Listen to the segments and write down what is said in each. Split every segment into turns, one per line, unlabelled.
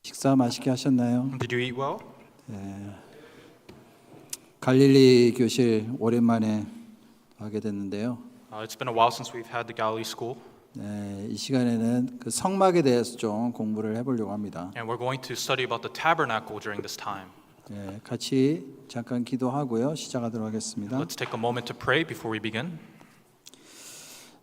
식사 맛있게 하셨나요?
Did you eat well?
갈릴리 교실 오랜만에 하게 됐는데요.
It's been a while since we've had the Galilee School,
이 시간에는 그 성막에 대해서 좀 공부를 해보려고 합니다.
and we're going to study about the tabernacle during this time.
같이 잠깐 기도하고요. 시작하도록 하겠습니다.
Let's take a moment to pray before we begin.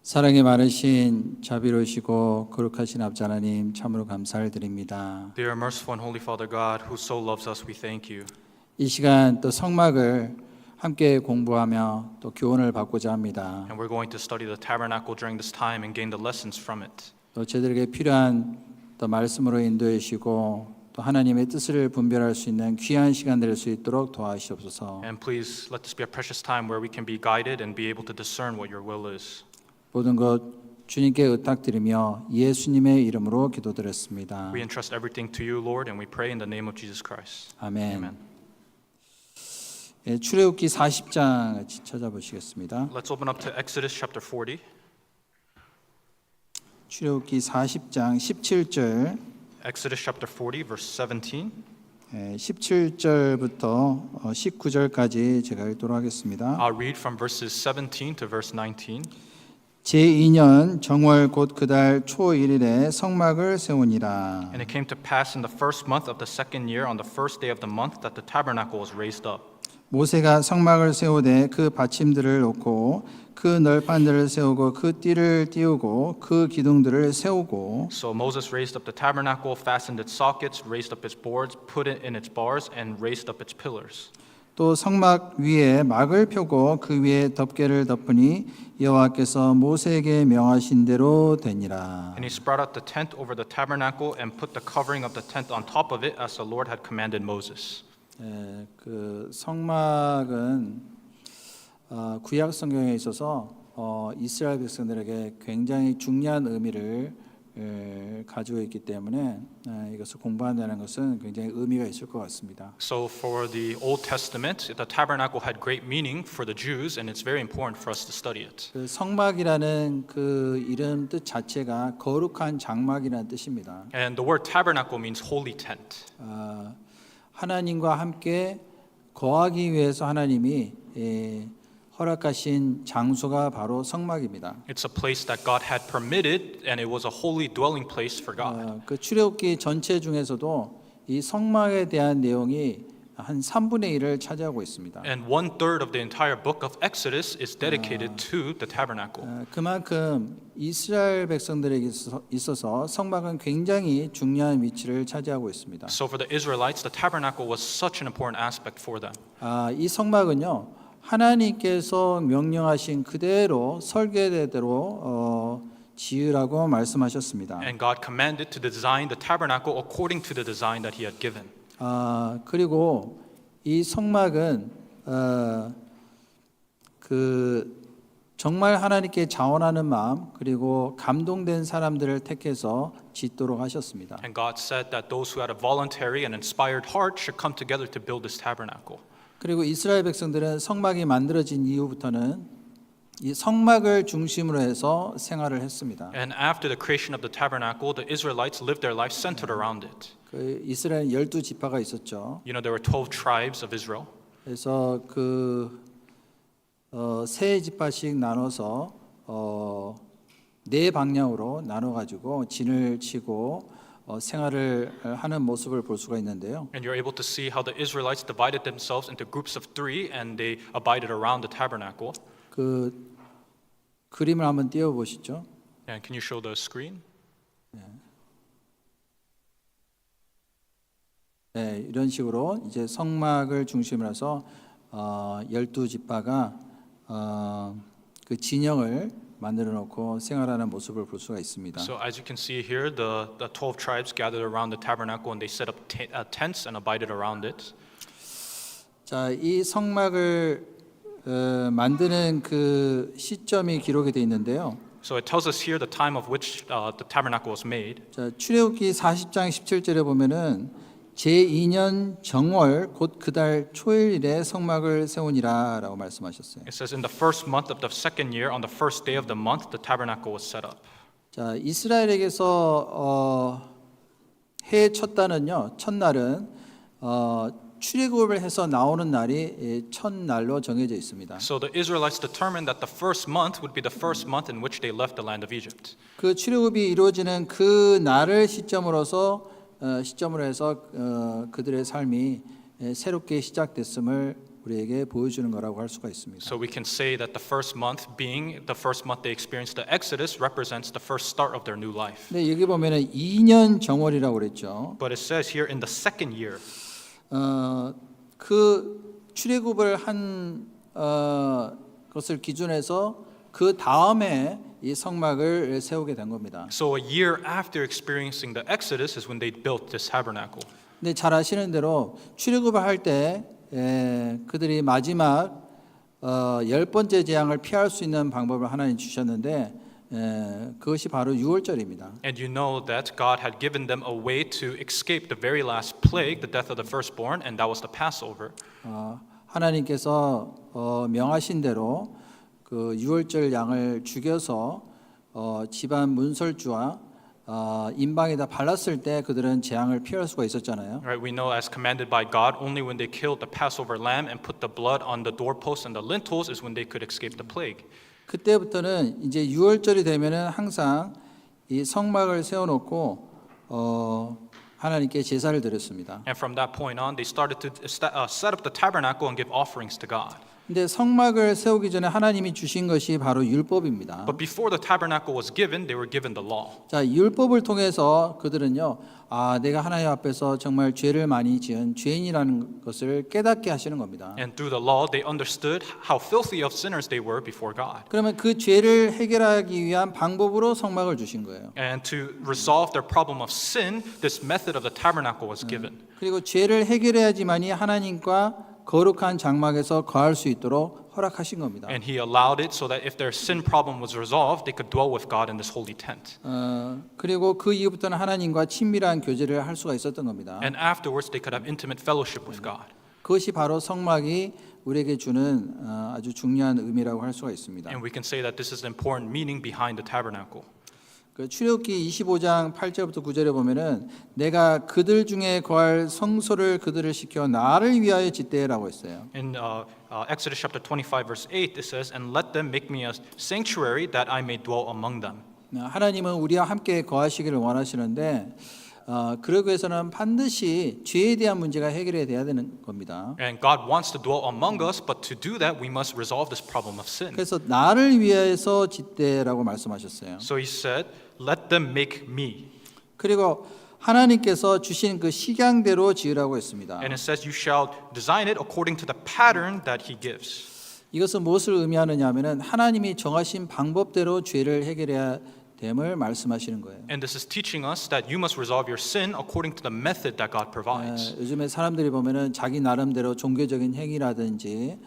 사랑이 많으신 자비로우시고 거룩하신 아버지 하나님 참으로 감사를 드립니다.
Dear merciful and holy Father God, who so loves us, we thank you.
이 시간 또 성막을 함께 공부하며 또 교훈을 받고자 합니다.
And we're going to study the tabernacle during this time and gain the lessons from it.
또 저들에게 필요한 또 말씀으로 인도해 주시고 또 하나님의 뜻을 분별할 수 있는 귀한 시간 될 수 있도록 도와주시옵소서.
And please let this be a precious time where we can be guided and be able to discern what your will is.
모든 것 주님께 의탁드리며 예수님의 이름으로 기도드렸습니다.
We entrust everything to you, Lord, and we pray in the name of Jesus Christ.
아멘.
Amen.
출애굽기 40장 같이 찾아보시겠습니다.
Let's open up to Exodus chapter 40.
출애굽기 40장 17절
Exodus chapter 40, verse 17.
17절부터 19절까지 제가 읽도록 하겠습니다.
I'll read from verses 17 to verse 19.
제2년 정월 곧 그달 초 1일에 성막을 세우니라.
And it came to pass in the first month of the second year, on the first day of the month, that the tabernacle was raised up.
모세가 성막을 세우되 그 받침들을 놓고 그 널판들을 세우고 그 띠를 띄우고 그 기둥들을 세우고
So Moses raised up the tabernacle, fastened its sockets, raised up its boards, put it in its bars, and raised up its pillars.
또 성막 위에 막을 펴고 그 위에 덮개를 덮으니 여호와께서 모세에게 명하신 대로 되니라.
And he spread out the tent over the tabernacle and put the covering of the tent on top of it, as the Lord had commanded Moses.
그 성막은 구약 성경에 있어서 이스라엘 백성들에게 굉장히 중요한 의미를 가지고 있기 때문에 이것을 공부한다는 것은 굉장히 의미가 있을 것 같습니다.
So for the Old Testament, the tabernacle had great meaning for the Jews, and it's very important for us to study it.
그 성막이라는 그 이름 뜻 자체가 거룩한 장막이라는 뜻입니다.
And the word tabernacle means holy tent.
하나님과 함께 거하기 위해서 하나님이 허락하신 장소가 바로 성막입니다.
It's a place that God had permitted, and it was a holy dwelling place for God.
그 출애굽기 전체 중에서도 이 성막에 대한 내용이 한 3분의 1을 차지하고 있습니다.
And 1/3 of the entire book of Exodus is dedicated to the tabernacle.
그만큼 이스라엘 백성들에게 있어서 성막은 굉장히 중요한 위치를 차지하고 있습니다.
So for the Israelites, the tabernacle was such an important aspect for them.
이 성막은요 하나님께서 명령하신 그대로 설계대로 지으라고 말씀하셨습니다.
And God commanded to design the tabernacle according to the design that He had given.
그리고 이 성막은 그 정말 하나님께 자원하는 마음 그리고 감동된 사람들을 택해서 짓도록 하셨습니다.
And God said that those who had a voluntary and inspired heart should come together to build this tabernacle.
그리고 이스라엘 백성들은 성막이 만들어진 이후부터는 이 성막을 중심으로 해서 생활을 했습니다.
And after the creation of the tabernacle, the Israelites lived their life centered around it.
그 이스라엘 12지파가 있었죠.
You know, there were 12 tribes of Israel.
그래서 그 세 지파씩 나눠서 네 방향으로 나눠 가지고 진을 치고 생활을 하는 모습을 볼 수가 있는데요.
And you're able to see how the Israelites divided themselves into groups of 3, and they abided around the tabernacle.
그 그림을 한번 띄워 보시죠.
And can you show the screen?
이런 식으로 이제 성막을 중심으로 해서 12지파가 그 진영을 만들어 놓고 생활하는 모습을 볼 수가 있습니다.
So as you can see here, the 12 tribes gathered around the tabernacle, and they set up tents and abided around it.
자, 이 성막을 만드는 그 시점이 기록이 되어 있는데요.
So it tells us here the time of which the tabernacle was made.
자, 출애굽기 40장 17절에 보면은 제2년 정월 곧 그달 초일일에 성막을 세우니라라고 말씀하셨어요.
It says in the first month of the second year, on the first day of the month, the tabernacle was set up.
자, 이스라엘에게서 해 첫달은요, 첫날은 출애굽을 해서 나오는 날이 첫날로 정해져 있습니다.
So the Israelites determined that the first month would be the first month in which they left the land of Egypt.
그 출애굽이 이루어지는 그 날을 시점으로 해서 그들의 삶이 새롭게 시작됐음을 우리에게 보여주는 거라고 할 수가 있습니다.
So we can say that the first month, being the first month they experienced the Exodus, represents the first start of their new life.
근데 여기 보면은 2년 정월이라고 그랬죠.
But it says here in the second year.
그 출애굽을 한 것을 기준해서 그 다음에 이 성막을 세우게 된 겁니다.
So a year after experiencing the Exodus is when they built this tabernacle.
근데 잘 아시는 대로 출애굽을 할 때 그들이 마지막 10번째 재앙을 피할 수 있는 방법을 하나님 주셨는데 그것이 바로 유월절입니다.
And you know that God had given them a way to escape the very last plague, the death of the firstborn, and that was the Passover.
하나님께서 명하신 대로 그 유월절 양을 죽여서 집안 문설주와 임방에다 발랐을 때 그들은 재앙을 피할 수가 있었잖아요.
Right, we know as commanded by God, only when they killed the Passover lamb and put the blood on the doorposts and the lintels is when they could escape the plague.
그때부터는 이제 유월절이 되면은 항상 이 성막을 세워놓고 하나님께 제사를 드렸습니다.
And from that point on, they started to set up the tabernacle and give offerings to God.
근데 성막을 세우기 전에 하나님이 주신 것이 바로 율법입니다.
But before the tabernacle was given, they were given the law.
자, 율법을 통해서 그들은요, 내가 하나님 앞에서 정말 죄를 많이 지은 죄인이라는 것을 깨닫게 하시는 겁니다.
And through the law, they understood how filthy of sinners they were before God.
그러면 그 죄를 해결하기 위한 방법으로 성막을 주신 거예요.
And to resolve their problem of sin, this method of the tabernacle was given.
그리고 죄를 해결해야지만이 하나님과 거룩한 장막에서 거할 수 있도록 허락하신 겁니다.
And he allowed it so that if their sin problem was resolved, they could dwell with God in this holy tent.
그리고 그 이후부터는 하나님과 친밀한 교제를 할 수가 있었던 겁니다.
And afterwards, they could have intimate fellowship with God.
그것이 바로 성막이 우리에게 주는 아주 중요한 의미라고 할 수가 있습니다.
And we can say that this is the important meaning behind the tabernacle.
그 출애굽기 25장 8절부터 9절에 보면은 내가 그들 중에 거할 성소를 그들을 시켜 나를 위하여 짓되라고 했어요.
In Exodus chapter 25, verse 8, it says, "And let them make me a sanctuary that I may dwell among them."
하나님은 우리와 함께 거하시기를 원하시는데 그러기 위해서는 반드시 죄에 대한 문제가 해결해야 되는 겁니다.
And God wants to dwell among us, but to do that, we must resolve this problem of sin.
그래서 나를 위해서 짓되라고 말씀하셨어요.
So he said, "Let them make me."
그리고 하나님께서 주신 그 식양대로 지으라고 했습니다.
And it says, "You shall design it according to the pattern that he gives."
이것은 무엇을 의미하느냐 하면은 하나님이 정하신 방법대로 죄를 해결해야 됨을 말씀하시는 거예요.
And this is teaching us that you must resolve your sin according to the method that God provides.
요즘에 사람들이 보면은 자기 나름대로 종교적인 행위라든지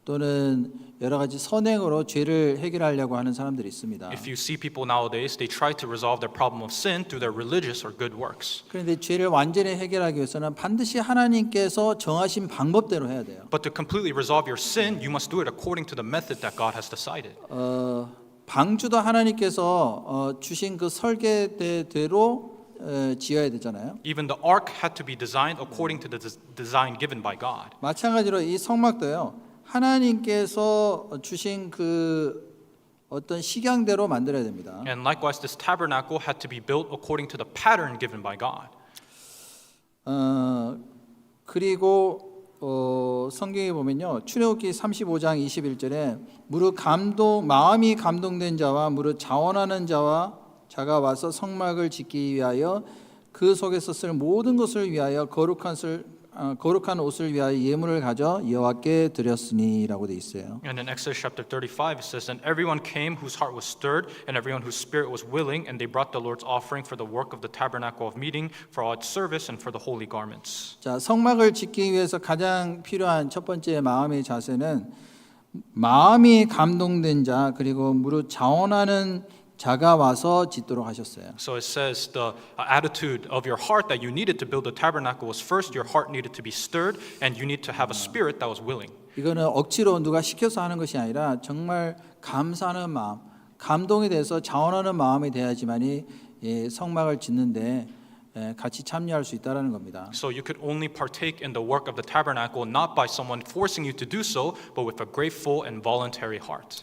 또는 여러 가지 선행으로 죄를 해결하려고 하는 사람들이 있습니다.
If you see people nowadays, they try to resolve their problem of sin through their religious or good works.
그런데 죄를 완전히 해결하기 위해서는 반드시 하나님께서 정하신 방법대로 해야 돼요.
But to completely resolve your sin, you must do it according to the method that God has decided.
방주도 하나님께서 주신 그 설계대로 지어야 되잖아요.
Even the ark had to be designed according to the design given by God.
마찬가지로 이 성막도요. 하나님께서 주신 그 어떤 식양대로 만들어야 됩니다.
And likewise, this tabernacle had to be built according to the pattern given by God.
그리고 성경에 보면요. 출애굽기 35장 21절에 무릇 마음이 감동된 자와 무릇 자원하는 자가 와서 성막을 짓기 위하여 그 속에서 쓸 모든 것을 위하여 거룩한 옷을 위하여 예물을 가져 여호와께 드렸으니라고 돼 있어요.
And in Exodus chapter 35 it says, "And everyone came whose heart was stirred, and everyone whose spirit was willing, and they brought the Lord's offering for the work of the tabernacle of meeting, for all its service, and for the holy garments."
자, 성막을 짓기 위해서 가장 필요한 첫 번째 마음의 자세는 마음이 감동된 자 그리고 무릇 자원하는 자가 와서 짓도록 하셨어요.
So it says the attitude of your heart that you needed to build the tabernacle was first your heart needed to be stirred and you need to have a spirit that was willing.
이거는 억지로 누가 시켜서 하는 것이 아니라 정말 감사하는 마음, 감동에 대해서 자원하는 마음이 돼야지만이 성막을 짓는데 같이 참여할 수 있다라는 겁니다.
So you could only partake in the work of the tabernacle not by someone forcing you to do so, but with a grateful and voluntary heart.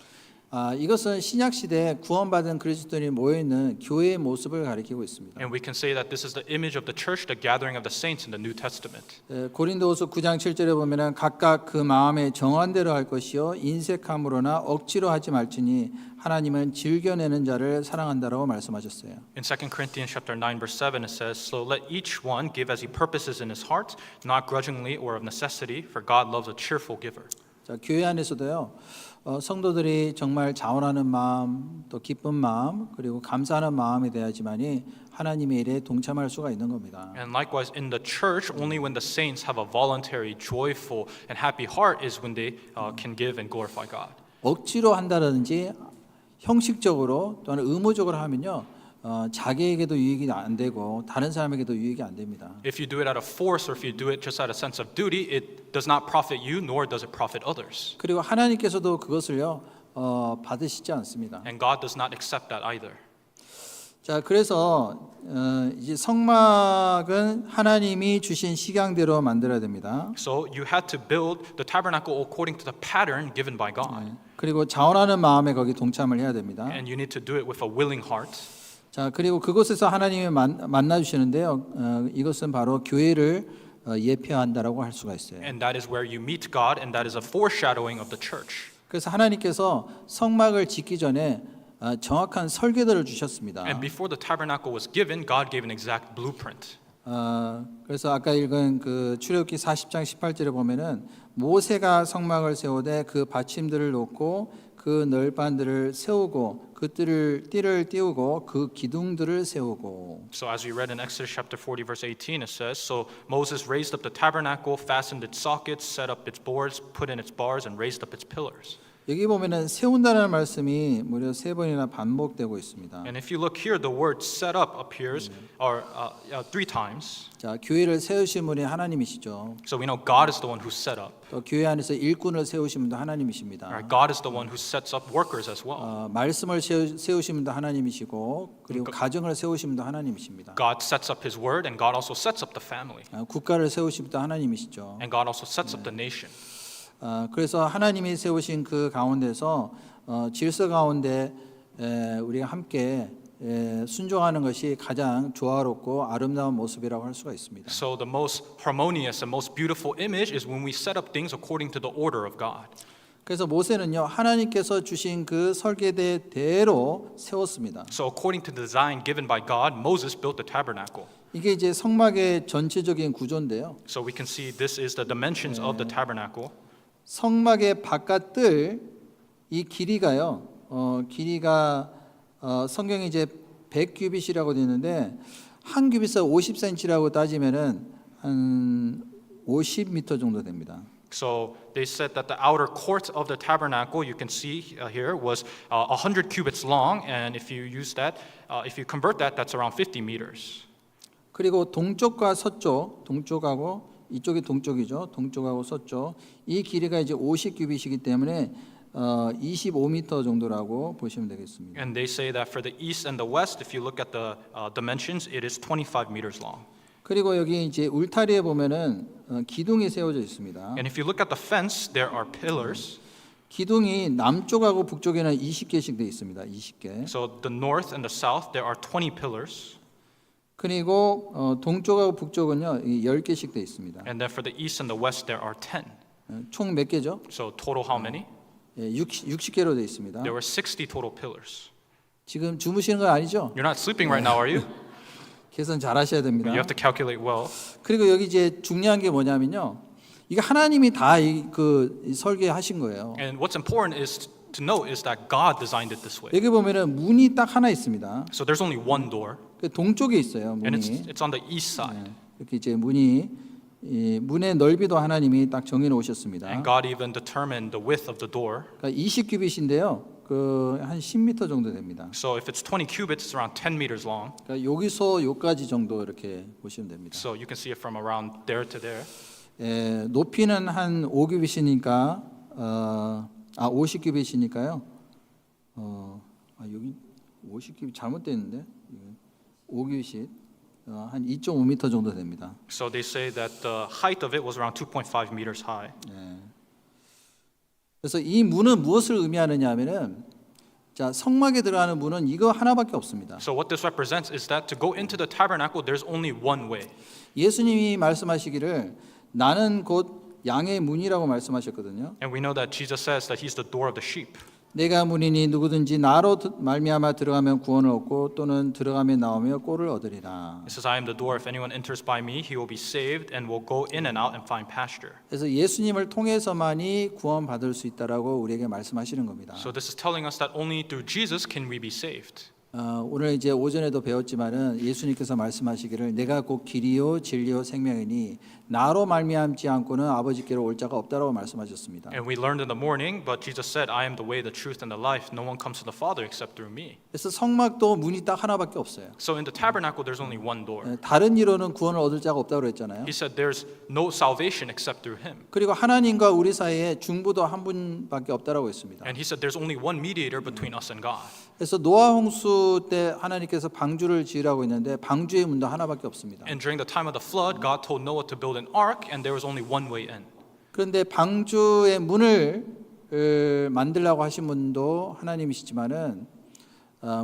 이것은 신약 시대에 구원받은 그리스도인이 모여 있는 교회의 모습을 가리키고 있습니다.
And we can say that this is the image of the church, the gathering of the saints in the New Testament.
고린도후서 9장 7절에 보면은 각각 그 마음에 정한 대로 할 것이요 인색함으로나 억지로 하지 말지니 하나님은 즐겨내는 자를 사랑한다라고 말씀하셨어요.
In 2 Corinthians chapter 9 verse 7 it says, "So let each one give as he purposes in his heart, not grudgingly or of necessity, for God loves a cheerful giver."
자, 교회 안에서도요. 성도들이 정말 자원하는 마음, 또 기쁜 마음, 그리고 감사하는 마음이 돼야지만이 하나님의 일에 동참할 수가 있는 겁니다.
And likewise in the church, only when the saints have a voluntary, joyful, and happy heart is when they can give and glorify God.
억지로 한다든지 형식적으로 또는 의무적으로 하면요. 자기에게도 유익이 안 되고 다른 사람에게도 유익이 안 됩니다.
If you do it out of force or if you do it just out of sense of duty, it does not profit you nor does it profit others.
그리고 하나님께서도 그것을요 받으시지 않습니다.
And God does not accept that either.
자, 그래서 이제 성막은 하나님이 주신 식양대로 만들어야 됩니다.
So you had to build the tabernacle according to the pattern given by God.
그리고 자원하는 마음에 거기 동참을 해야 됩니다.
And you need to do it with a willing heart.
자, 그리고 그곳에서 하나님이 만나 주시는데요. 이것은 바로 교회를 예표한다라고 할 수가 있어요.
And that is where you meet God, and that is a foreshadowing of the church.
그래서 하나님께서 성막을 짓기 전에 정확한 설계도를 주셨습니다.
And before the tabernacle was given, God gave an exact blueprint.
그래서 아까 읽은 그 출애굽기 40장 18절에 보면은 모세가 성막을 세우되 그 받침들을 놓고 그 널판들을 세우고 그 띠를 띄우고 그 기둥들을 세우고.
So as we read in Exodus chapter 40 verse 18 it says, so Moses raised up the tabernacle, fastened its sockets, set up its boards, put in its bars and raised up its pillars.
여기 보면은 세운다는 말씀이 무려 3번이나 반복되고 있습니다.
And if you look here, the word set up appears or 3 times.
자, 교회를 세우신 분이 하나님이시죠.
So we know God is the one who set up.
또 교회 안에서 일꾼을 세우신 분도 하나님이십니다.
Right? God is the one who sets up workers as well.
말씀을 세우신 분도 하나님이시고 그리고 가정을 세우신 분도 하나님이십니다.
God sets up His word, and God also sets up the family.
국가를 세우신 분도 하나님이시죠.
And God also sets up the nation.
그래서 하나님이 세우신 그 가운데서 질서 가운데 우리가 함께 순종하는 것이 가장 조화롭고 아름다운 모습이라고 할 수가 있습니다.
So the most harmonious and most beautiful image is when we set up things according to the order of God.
그래서 모세는요 하나님께서 주신 그 설계대로 세웠습니다.
So according to the design given by God, Moses built the tabernacle.
이게 이제 성막의 전체적인 구조인데요.
So we can see this is the dimensions of the tabernacle.
성막의 바깥뜰 이 길이가요. 길이가 성경에 이제 100규빗이라고 되어 있는데 한 규빗에 50cm라고 따지면은 한 50m 정도 됩니다.
So they said that the outer court of the tabernacle, you can see here, was 100 cubits long, and if you use that, if you convert that, that's around 50 meters.
그리고 동쪽과 서쪽, 동쪽하고 이쪽이 동쪽이죠. 동쪽하고 서쪽 이 길이가 이제 50규빗이기 때문에 25m 정도라고 보시면 되겠습니다.
And they say that for the east and the west, if you look at the dimensions, it is 25 meters long.
그리고 여기 이제 울타리에 보면은 기둥이 세워져 있습니다.
And if you look at the fence, there are pillars.
기둥이 남쪽하고 북쪽에는 20개씩 돼 있습니다. 20개.
So the north and the south, there are 20 pillars.
그리고 동쪽하고 북쪽은요 10개씩 돼 있습니다.
And then for the east and the west, there are 10.
총 몇 개죠?
So total how many?
60개로 돼 있습니다.
There were 60 total pillars.
지금 주무시는 거 아니죠?
You're not sleeping right now, are you?
계산 잘 하셔야 됩니다.
You have to calculate well.
그리고 여기 이제 중요한 게 뭐냐면요. 이게 하나님이 다 그 설계하신 거예요.
And what's important is to note is that God designed it this way.
여기 보면은 문이 딱 하나 있습니다.
So there's only one door,
그 동쪽에 있어요.
and
문이.
it's on the east side.
이렇게 이제 문이 이 문의 넓이도 하나님이 딱 정해 놓으셨습니다.
And God even determined the width of the door.
그러니까 20규빗인데요. 그 한 10m 정도 됩니다.
So if it's 20 cubits, it's around 10 meters long.
그러니까 여기서 여기까지 정도 이렇게 보시면 됩니다.
So you can see it from around there to there.
높이는 한 5규빗이니까 50규빗이니까요. 여기 50규빗 잘못됐는데 5규빗 한 2.5m 정도 됩니다.
So they say that the height of it was around 2.5 meters high.
그래서 이 문은 무엇을 의미하느냐 하면은 자, 성막에 들어가는 문은 이거 하나밖에 없습니다.
So what this represents is that to go into the tabernacle, there's only one way.
예수님이 말씀하시기를 나는 곧 양의 문이라고 말씀하셨거든요.
And we know that Jesus says that he's the door of the sheep.
내가 문이니 누구든지 나로 말미암아 들어가면 구원을 얻고 또는 들어가며 나오며 꼴을 얻으리라.
It says, I am the door. If anyone enters by me, he will be saved and will go in and out and find pasture.
그래서 예수님을 통해서만이 구원받을 수 있다라고 우리에게 말씀하시는 겁니다.
So this is telling us that only through Jesus can we be saved.
오늘 이제 오전에도 배웠지만은 예수님께서 말씀하시기를 내가 곧 길이요 진리요 생명이니 나로 말미암지 않고는 아버지께로 올 자가 없다라고 말씀하셨습니다.
And we learned in the morning, but Jesus said, I am the way, the truth, and the life. No one comes to the Father except through me.
그래서 성막도 문이 딱 하나밖에 없어요.
So in the tabernacle, there's only one door.
다른 이로는 구원을 얻을 자가 없다고 그랬잖아요.
He said, there's no salvation except through him.
그리고 하나님과 우리 사이에 중보도 한 분밖에 없다라고 했습니다.
And he said, there's only one mediator between us and God.
그래서 노아 홍수 때 하나님께서 방주를 지으라고 했는데 방주의 문도 하나밖에 없습니다.
And during the time of the flood, God told Noah to build an ark, and there was only one way in.
그런데 방주의 문을 만들라고 하신 분도 하나님이시지만은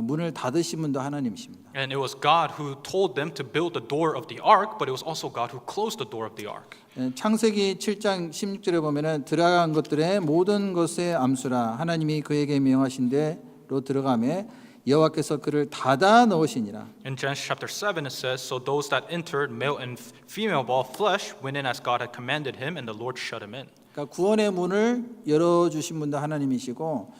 문을 닫으신 분도 하나님이십니다.
And it was God who told them to build the door of the ark, but it was also God who closed the door of the ark.
창세기 7장 16절에 보면은 들어간 것들의 모든 것의 암수라 하나님이 그에게 명하신대로 들어가매 여호와께서 그를 닫아 넣으시니라.
In Genesis chapter 7 it says, so those that entered, male and female of all flesh, went in as God had commanded him, and the Lord shut him in.
그러니까 구원의 문을 열어 주신 분도 하나님이시고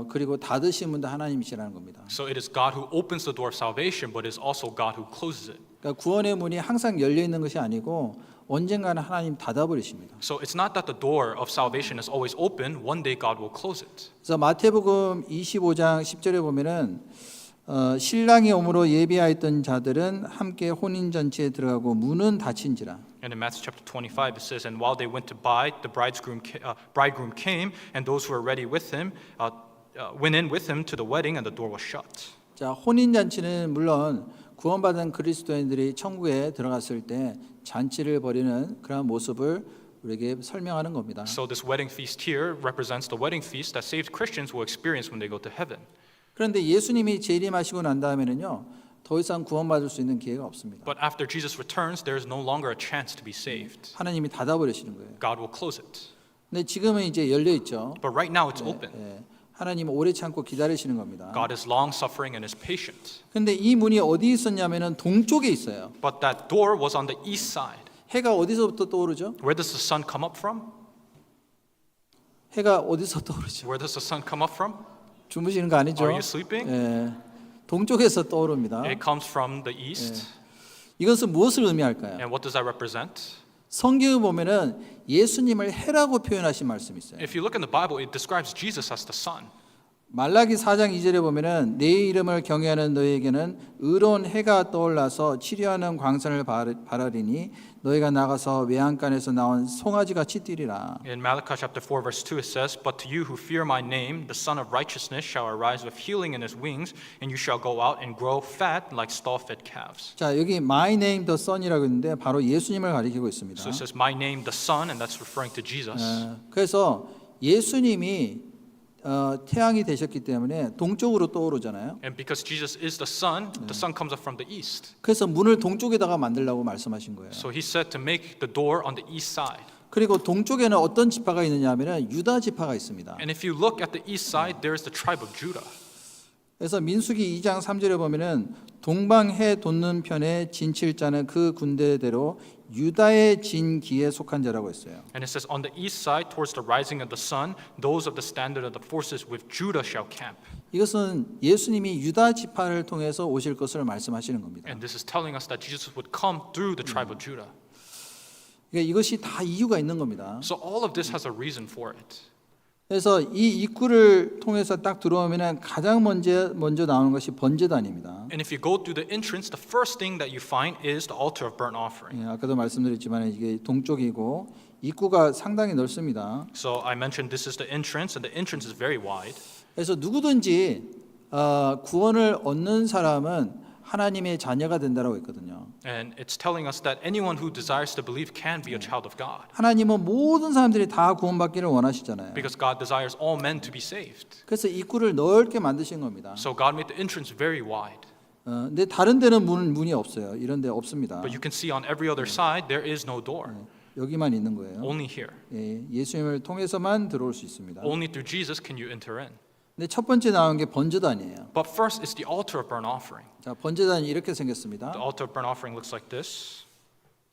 그리고 닫으신 분도 하나님이시라는 겁니다.
So it is God who opens the door of salvation, but it is also God who closes it.
그러니까 구원의 문이 항상 열려 있는 것이 아니고 언젠가는 하나님 닫아 버리십니다.
So it's not that the door of salvation is always open. One day God will close it.
그래서 마태복음 25장 10절에 보면은 신랑이 오므로 예비하였던 자들은 함께 혼인 잔치에 들어가고 문은 닫힌지라.
And in Matthew chapter 25 it says, and while they went to buy, the bridegroom came, and those who were ready with him went in with him to the wedding, and the door was shut.
자, 혼인 잔치는 물론 구원받은 그리스도인들이 천국에 들어갔을 때 잔치를 벌이는 그런 모습을 우리에게 설명하는 겁니다.
So this wedding feast here represents the wedding feast that saved Christians will experience when they go to heaven.
그런데 예수님이 재림하시고 난 다음에는요, 더 이상 구원받을 수 있는 기회가 없습니다.
But after Jesus returns, there is no longer a chance to be saved.
하나님이 닫아버리시는 거예요.
God will close it.
근데 지금은 이제 열려 있죠.
But right now it's open.
하나님은 오래 참고 기다리시는 겁니다.
God is long suffering and is patient.
근데 이 문이 어디 있었냐면은 동쪽에 있어요.
But that door was on the east side.
해가 어디서부터 떠오르죠?
Where does the sun come up from?
해가 어디서 떠오르죠?
Where does the sun come up from?
주무시는 거 아니죠?
Are you sleeping?
동쪽에서 떠오릅니다.
It comes from the east.
이것은 무엇을 의미할까요?
And what does that represent?
성경에 보면은 예수님을 해라고 표현하신 말씀이 있어요.
If you look in the Bible, it describes Jesus as the sun.
말라기 4장 2절에 보면은 내 이름을 경외하는 너에게는 의로운 해가 떠올라서 치료하는 광선을 발하리니 너희가 나가서 외양간에서 나온 송아지같이 뛰리라.
In Malachi chapter 4 verse 2 it says, but to you who fear my name, the Son of Righteousness shall arise with healing in his wings, and you shall go out and grow fat like stall-fed calves.
자, 여기 My name the Son이라고 있는데 바로 예수님을 가리키고 있습니다.
So it says, my name the Son, and that's referring to Jesus.
그래서 예수님이 태양이 되셨기 때문에 동쪽으로 떠오르잖아요.
And because Jesus is the sun comes up from the east.
그래서 문을 동쪽에다가 만들라고 말씀하신 거예요.
So he said to make the door on the east side.
그리고 동쪽에는 어떤 지파가 있느냐 하면은 유다 지파가 있습니다.
And if you look at the east side, there is the tribe of Judah.
그래서 민수기 2장 3절에 보면은 동방해 돋는 편에 진칠자는 그 군대대로 유다의 진기에 속한 자라고 했어요.
And it says on the east side towards the rising of the sun, those of the standard of the forces with Judah shall camp.
이것은 예수님이 유다 지파를 통해서 오실 것을 말씀하시는 겁니다.
And this is telling us that Jesus would come through the tribe of Judah.
그러니까 이것이 다 이유가 있는 겁니다.
So all of this has a reason for it.
그래서 이 입구를 통해서 딱 들어오면은 가장 먼저 나오는 것이 번제단입니다.
And if you go through the entrance, the first thing that you find is the altar of burnt offering.
아까도 말씀드렸지만 이게 동쪽이고 입구가 상당히 넓습니다.
So I mentioned this is the entrance, and the entrance is very wide.
그래서 누구든지 구원을 얻는 사람은 하나님의 자녀가 된다라고 했거든요.
And it's telling us that anyone who desires to believe can be a child of God.
하나님은 모든 사람들이 다 구원받기를 원하시잖아요.
Because God desires all men to be saved.
그래서 입구를 넓게 만드신 겁니다.
So God made the entrance very wide.
근데 다른 데는 문이 없어요. 이런 데 없습니다.
But you can see on every other side there is no door.
여기만 있는 거예요.
Only here.
예수님을 통해서만 들어올 수 있습니다.
Only through Jesus can you enter in.
근데 첫 번째 나온 게 번제단이에요.
But first is the altar of burnt offering.
자, 번제단이 이렇게 생겼습니다.
The altar of burnt offering looks like this.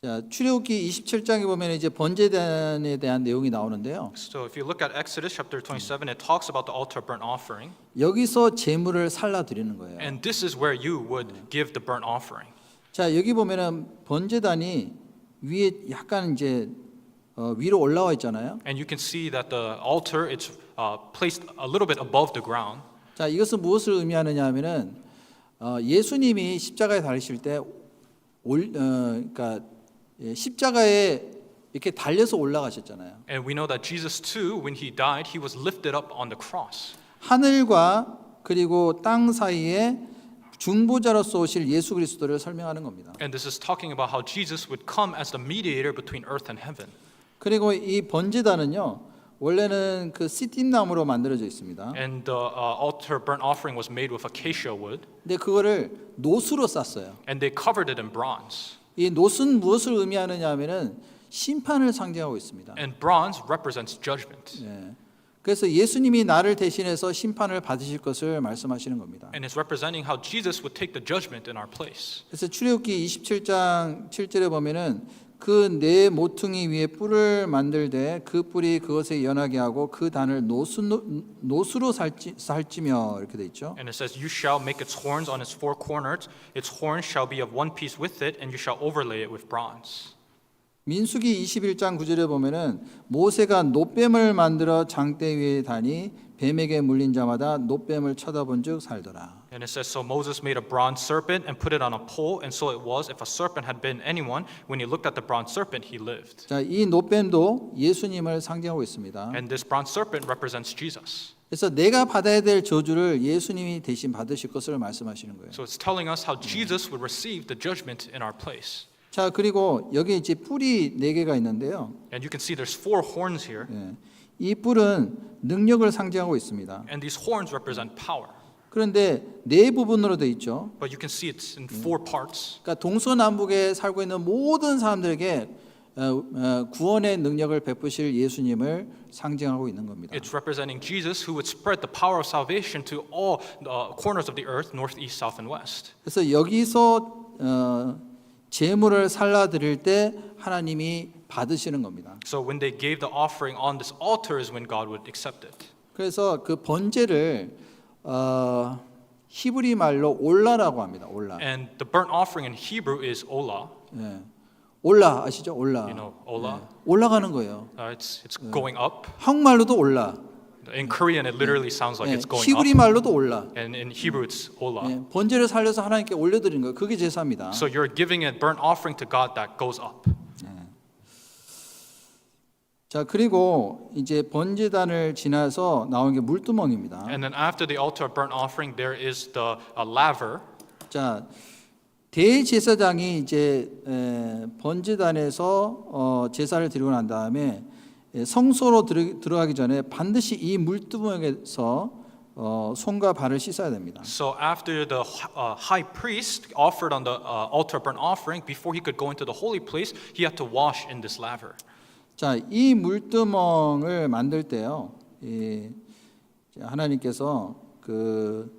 자, 출애굽기 27장에 보면 이제 번제단에 대한 내용이 나오는데요.
So if you look at Exodus chapter 27, it talks about the altar of burnt offering.
여기서 제물을 살라 드리는 거예요.
And this is where you would give the burnt offering.
자, 여기 보면은 번제단이 위에 약간 이제 위로 올라와 있잖아요.
And you can see that the altar it's placed a little bit above the ground.
자, 이것은 무엇을 의미하느냐 하면은 예수님이 십자가에 달리실 때 그러니까 십자가에 이렇게 달려서 올라가셨잖아요.
And we know that Jesus too, when he died, he was lifted up on the cross.
하늘과 그리고 땅 사이에 중보자로서 오실 예수 그리스도를 설명하는 겁니다.
And this is talking about how Jesus would come as the mediator between earth and heaven.
그리고 이 번제단은요, 원래는 그 시띠 나무로 만들어져 있습니다.
And the altar burnt offering was made with acacia wood,
근데 그거를 노수로 쌌어요.
and they covered it in bronze.
이 노수는 무엇을 의미하느냐 하면은 심판을 상징하고 있습니다.
And bronze represents judgment.
그래서 예수님이 나를 대신해서 심판을 받으실 것을 말씀하시는 겁니다.
And it's representing how Jesus would take the judgment in our place.
그래서 출애굽기 27장 7절에 보면은 그 네 모퉁이 위에 뿔을 만들되 그 뿔이 그것에 연하게 하고 그 단을 노수로 살찌며 이렇게 돼 있죠.
And it says, "You shall make its horns on its four corners. Its horns shall be of one piece with it, and you shall overlay it with bronze."
민수기 21장 9절에 보면은 모세가 놋뱀을 만들어 장대 위에 다니 뱀에게 물린 자마다 놋뱀을 쳐다본즉 살더라.
And it says, "So Moses made a bronze serpent and put it on a pole, and so it was, if a serpent had bitten anyone, when he looked at the bronze serpent, he lived."
자, 이 놋뱀도 예수님을 상징하고 있습니다.
And this bronze serpent represents Jesus.
그래서 내가 받아야 될 저주를 예수님이 대신 받으실 것을 말씀하시는 거예요.
So it's telling us how Jesus would receive the judgment in our place.
자, 그리고 여기 이제 뿔이 4개가 있는데요.
And you can see there's four horns here,
이 뿔은 능력을 상징하고 있습니다.
and these horns represent power.
그런데 네 부분으로 돼 있죠.
But you can see it's in four parts.
그러니까 동서남북에 살고 있는 모든 사람들에게 구원의 능력을 베푸실 예수님을 상징하고 있는 겁니다.
It's representing Jesus who would spread the power of salvation to all corners of the earth, north, east, south, and west.
그래서 여기서 제물을 살라 드릴 때 하나님이 받으시는 겁니다.
So when they gave the offering on this altar is when God would accept it.
그래서 그 번제를 히브리 말로 올라라고 합니다. 올라.
And the burnt offering in Hebrew is olah.
올라 아시죠? 올라.
You know, olah.
올라가는 거예요.
It's going up.
한국말로도 올라.
In Korean, it literally sounds like it's going
히브리
up.
말로도 올라.
And in Hebrew, it's olah.
번제를 살려서 하나님께 올려드리는 거예요. 그게 제사입니다.
So you're giving a burnt offering to God that goes up.
자, 그리고 이제 번제단을 지나서 나온 게 물두멍입니다.
And then after the altar of burnt offering, there is the laver.
자, 대제사장이 이제 번제단에서 제사를 드리고 난 다음에 성소로 들어가기 전에 반드시 이 물두멍에서 손과 발을 씻어야 됩니다.
So after the high priest offered on the altar of burnt offering, before he could go into the holy place, he had to wash in this laver.
자, 이 물두멍을 만들 때요, 하나님께서 그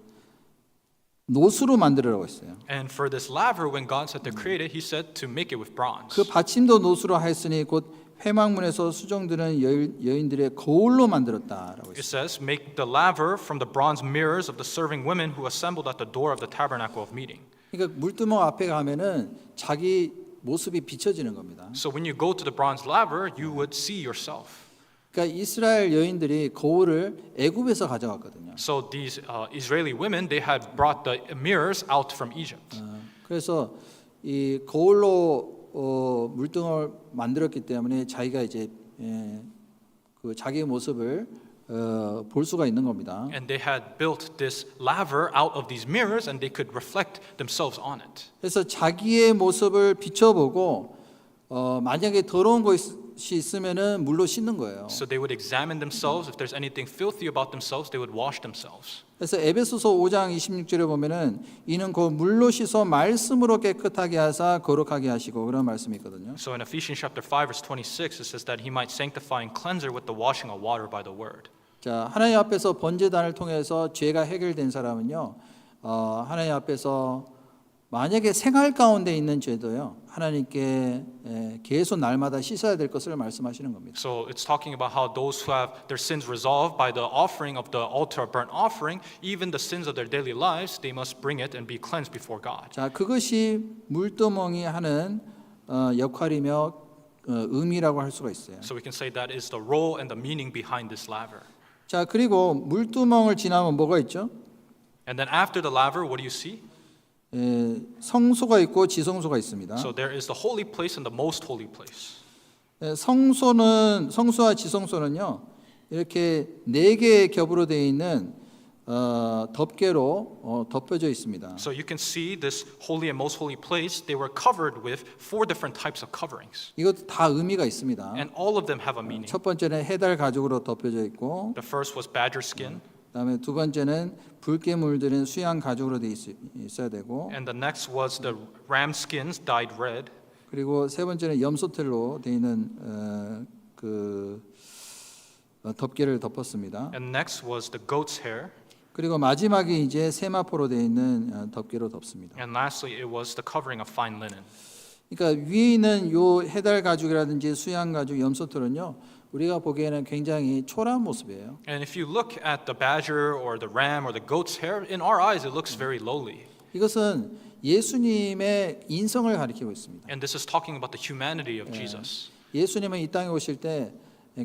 노수로 만들으라고 했어요.
And for this laver, when God said to create it, He said to make it with bronze.
그 받침도 노수로 하였으니 곧 회막문에서 수종드는 여인들의 거울로 만들었다라고
It
했어요.
says, "Make the laver from the bronze mirrors of the serving women who assembled at the door of the tabernacle of meeting."
그러니까 물두멍 앞에 가면은 자기 모습이 비춰지는 겁니다.
So when you go to the bronze laver, you would see yourself.
그러니까 이스라엘 여인들이 거울을 애굽에서 가져왔거든요.
So these Israeli women, they had brought the mirrors out from Egypt.
그래서 이 거울로 물두멍을 만들었기 때문에 자기가 이제 그 자기의 모습을 볼 수가 있는 겁니다.
And they had built this laver out of these mirrors and they could reflect themselves on it.
그래서 자기의 모습을 비춰보고 만약에 더러운 것이 있으면은 물로 씻는 거예요.
So they would examine themselves. If there's anything filthy about themselves, they would wash themselves.
그래서 에베소서 5장 26절에 보면은 이는 곧 물로 씻어 말씀으로 깨끗하게 하사 거룩하게 하시고 그런 말씀이 있거든요.
So in Ephesians chapter 5 verse 26 it says that he might sanctify and cleanse her with the washing of water by the word.
자, 하나님 앞에서 번제단을 통해서 죄가 해결된 사람은요. 하나님 앞에서 만약에 생활 가운데 있는 죄도요. 하나님께 계속 날마다 씻어야 될 것을 말씀하시는 겁니다.
So it's talking about how those who have their sins resolved by the offering of the altar of burnt offering, even the sins of their daily lives, they must bring it and be cleansed before God.
자, 그것이 물두멍이 하는 역할이며 의미라고 할 수가 있어요.
So we can say that is the role and the meaning behind this laver.
자, 그리고 물두멍을 지나면 뭐가 있죠?
And then after the laver, what do you see?
성소가 있고 지성소가 있습니다.
So there is the holy place and the most holy place.
성소와 지성소는요. 이렇게 네 개의 겹으로 되어 있는 덮개로 덮여져 있습니다.
So you can see this holy and most holy place, they were covered with 4 different types of coverings.
이것도 다 의미가 있습니다.
And all of them have a meaning.
첫 번째는 해달 가죽으로 덮여져 있고,
The first was badger skin,
그다음에 두 번째는 붉게 물들인 수양 가죽으로 되어 있어야 되고,
and the next was the ram skins dyed red,
그리고 세 번째는 염소털로 되어 있는 덮개를 덮었습니다.
and next was the goat's hair,
그리고 마지막에 이제 세마포로 되어 있는 덮개로 덮습니다.
and lastly it was the covering of fine linen.
그러니까 위에 있는 요 해달 가죽이라든지 수양 가죽, 염소털은요. 우리가 보기에는 굉장히 초라한 모습이에요.
And if you look at the badger or the ram or the goat's hair, in our eyes it looks very lowly.
이것은 예수님의 인성을 가리키고 있습니다.
And this is talking about the humanity of Jesus.
예수님은 이 땅에 오실 때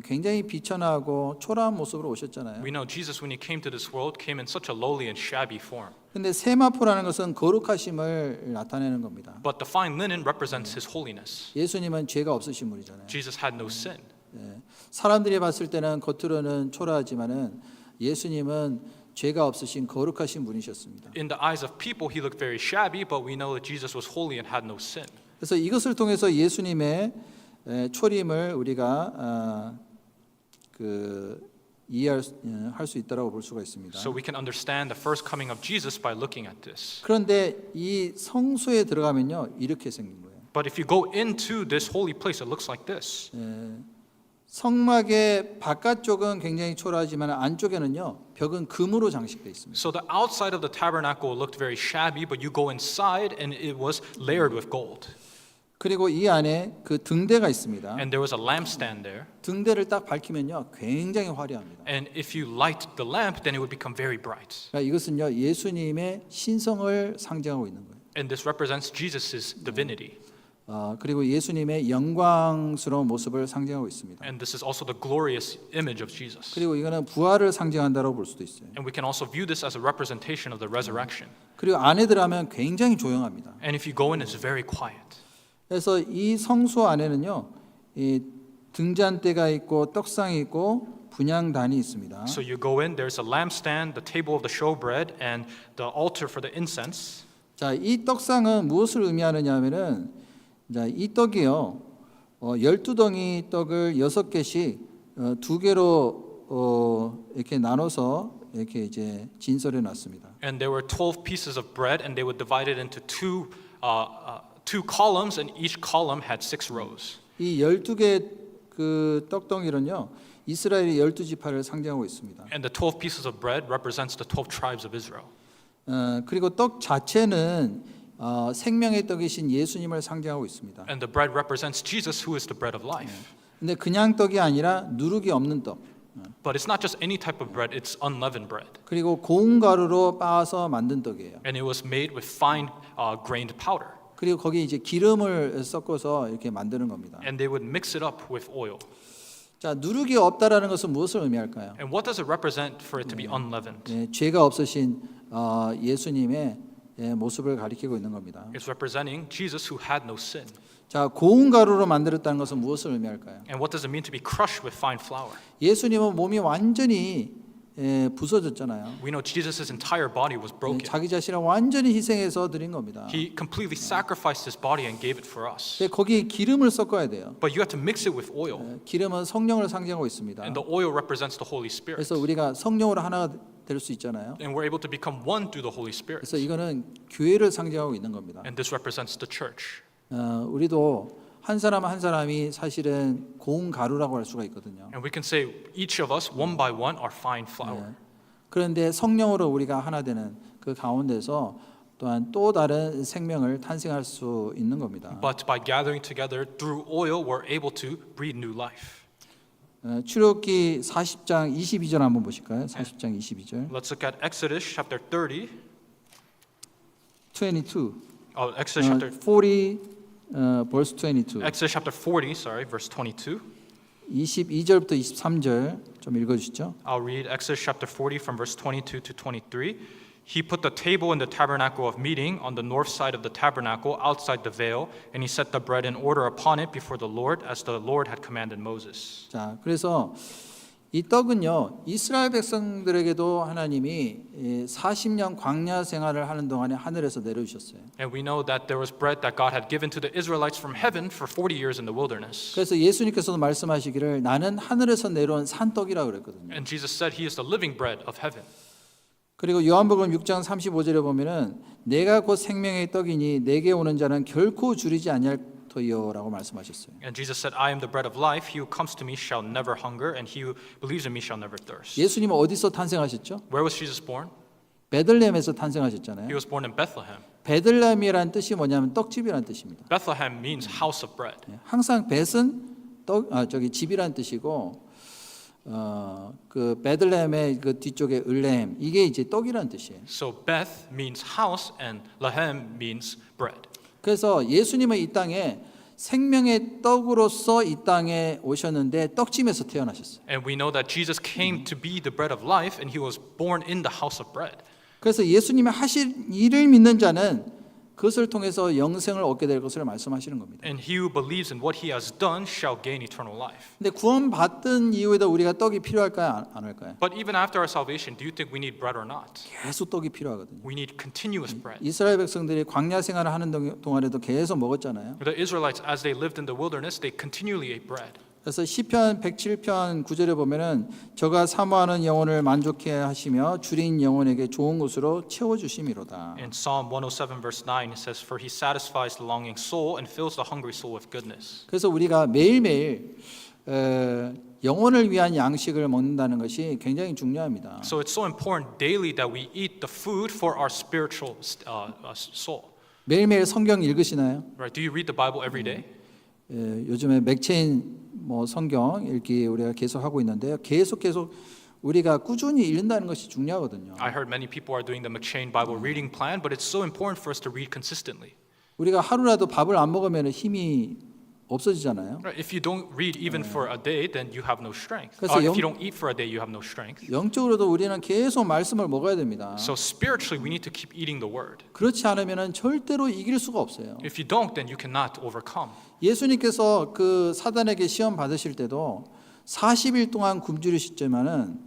굉장히 비천하고 초라한 모습으로 오셨잖아요.
We know Jesus when he came to this world came in such a lowly and shabby form.
근데 세마포라는 것은 거룩하심을 나타내는 겁니다.
But the fine linen represents his holiness.
예수님은 죄가 없으신 분이잖아요.
Jesus had no sin.
사람들이 봤을 때는 겉으로는 초라하지만은 예수님은 죄가 없으신 거룩하신 분이셨습니다.
In the eyes of people he looked very shabby, but we know that Jesus was holy and had no sin.
그래서 이것을 통해서 예수님의 초림을 우리가 이해할 수 있다라고 볼 수가 있습니다.
So we can understand the first coming of Jesus by looking at this.
그런데 이 성소에 들어가면요 이렇게 생긴 거예요.
But if you go into this holy place, it looks like this.
성막의 바깥쪽은 굉장히 초라하지만 안쪽에는요 벽은 금으로 장식되어 있습니다.
So the outside of the tabernacle looked very shabby, but you go inside and it was layered with gold.
그리고 이 안에 그 등대가 있습니다.
And there was a lampstand there.
등대를 딱 밝히면요 굉장히 화려합니다.
And if you light the lamp, then it would become very bright.
그러니까 이것은요 예수님의 신성을 상징하고 있는 거예요.
And this represents Jesus' divinity.
그리고 예수님의 영광스러운 모습을 상징하고 있습니다.
And this is also the glorious image of Jesus.
그리고 이거는 부활을 상징한다고 볼 수도 있어요.
And we can also view this as a representation of the resurrection.
그리고 안에 들어가면 굉장히 조용합니다.
And if you go in, it's very quiet.
그래서 이 성소 안에는요, 이 등잔대가 있고 떡상이 있고 분향단이 있습니다.
So you go in, there's a lampstand, the table of the showbread, and the altar for the incense.
자, 이 떡상은 무엇을 의미하느냐면은, 자, 이 떡이요, 12덩이 떡을 6개씩 2개로 이렇게 나눠서 이렇게 이제 진설해 놨습니다.
And there were 12 pieces of bread, and they would divide it into two columns, and each column had 6 rows.
이 12개 그 떡덩이는요, 이스라엘의 12지파를 상징하고 있습니다.
And the 12 pieces of bread represents the 12 tribes of Israel.
그리고 떡 자체는 생명의 떡이신 예수님을 상징하고 있습니다.
And the bread represents Jesus, who is the bread of life.
근데 그냥 떡이 아니라 누룩이 없는 떡.
But it's not just any type of bread, it's unleavened bread.
그리고 고운 가루로 빻아서 만든 떡이에요.
And it was made with fine grained powder.
그리고 거기 이제 기름을 섞어서 이렇게 만드는 겁니다.
And they would mix it up with oil.
자, 누룩이 없다라는 것은 무엇을 의미할까요?
And what does it represent for it to be unleavened?
죄가 없으신 예수님의 모습을 가리키고 있는 겁니다.
It's representing Jesus who had no sin.
자, 고운 가루로 만들었다는 것은 무엇을 의미할까요?
And what does it mean to be crushed with fine flour?
예수님은 몸이 완전히 부서졌잖아요.
We know Jesus' entire body was broken.
자기 자신을 완전히 희생해서 드린 겁니다.
He completely sacrificed his body and gave it for us.
근데 거기에 기름을 섞어야 돼요.
But you have to mix it with oil.
기름은 성령을 상징하고 있습니다.
And the oil represents the Holy Spirit.
그래서 우리가 성령으로 하나가 될 수 있잖아요.
And we're able to become one through the Holy Spirit.
그래서 이거는 교회를 상징하고 있는 겁니다.
And this represents the church.
우리도 한 사람 한 사람이 사실은 고운 가루라고 할 수가 있거든요.
And we can say each of us, one by one, are fine flour.
그런데 성령으로 우리가 하나 되는 그 가운데서 또한 또 다른 생명을 탄생할 수 있는 겁니다.
But by gathering together through oil, we're able to breathe new life.
출애굽기 40장 22절 한번 보실까요? 40장 22절.
Let's look at Exodus chapter 30.
22.
Exodus chapter
40 verse 22.
Exodus chapter 40, verse 22.
22절부터 23절 좀 읽어 주시죠.
I'll read Exodus chapter 40 from verse 22 to 23. He put the table in the tabernacle of meeting on the north side of the tabernacle outside the veil, and he set the bread in order upon it before the Lord, as the Lord had commanded Moses.
자, 그래서 이 떡은요, 이스라엘 백성들에게도 하나님이 40년 광야 생활을 하는 동안에 하늘에서 내려주셨어요.
And we know that there was bread that God had given to the Israelites from heaven for 40 years in the wilderness.
그래서 예수님께서도 말씀하시기를 나는 하늘에서 내려온 산떡이라고 그랬거든요.
And Jesus said he is the living bread of heaven.
그리고 요한복음 6장 35절에 보면은 내가 곧 생명의 떡이니 내게 오는 자는 결코 줄이지 아니할 터이요라고 말씀하셨어요.
And Jesus said, I am the bread of life. He who comes to me shall never hunger, and he who believes in me shall never thirst.
예수님은 어디서 탄생하셨죠?
Where was Jesus born?
베들레헴에서
He
탄생하셨잖아요.
was born in Bethlehem.
베들레헴이라는 뜻이 뭐냐면 떡집이라는 뜻입니다.
Bethlehem means house of bread.
항상 벳은 집이라는 뜻이고 그 베들레헴의 그 뒤쪽에 을레헴 이게 이제 떡이라는 뜻이에요.
So Beth means house and Lehem means bread.
그래서 예수님은 이 땅에 생명의 떡으로서 이 땅에 오셨는데 떡집에서 태어나셨어요.
And we know that Jesus came to be the bread of life, and he was born in the house of bread.
그래서 예수님의 하실 일을 믿는 자는 그것을 통해서 영생을 얻게 될 것을 말씀하시는 겁니다.
And he who believes in what he has done shall gain eternal life.
근데 구원받은 이후에도 우리가 떡이 필요할까요? 안 할까요?
But even after our salvation, do you think we need bread or not?
계속 떡이 필요하거든요.
We need continuous bread.
이스라엘 백성들이 광야 생활을 하는 동안에도 계속 먹었잖아요.
The Israelites, as they lived in the wilderness, they continually ate bread.
그래서 시편 107편 9절에 보면은 저가 사모하는 영혼을 만족해 하시며 줄인 영혼에게 좋은 것으로 채워 주심이로다.
In Psalm 107 verse 9 it says, For he satisfies the longing soul and fills the hungry soul with goodness.
그래서 우리가 매일매일 영혼을 위한 양식을 먹는다는 것이 굉장히 중요합니다.
So it's so important daily that we eat the food for our spiritual soul.
매일매일 성경 읽으시나요?
Right? Do you read the Bible every day?
요즘에 맥체인 성경 읽기 우리가 계속 하고 있는데요. 계속 우리가 꾸준히 읽는다는 것이 중요하거든요.
I heard many people are doing the McChain Bible reading plan, but it's so important for us to read consistently.
우리가 하루라도 밥을 안 먹으면 힘이 없어지잖아요.
Right? If you don't read even for a day, then you have no strength.
그래서
If you don't eat for a day, you have no strength.
영적으로도 우리는 계속 말씀을 먹어야 됩니다.
So spiritually, we need to keep eating the word.
그렇지 않으면 절대로 이길 수가 없어요.
If you don't, then you cannot overcome.
예수님께서 그 사단에게 시험 받으실 때도 40일 동안 굶주리셨지만은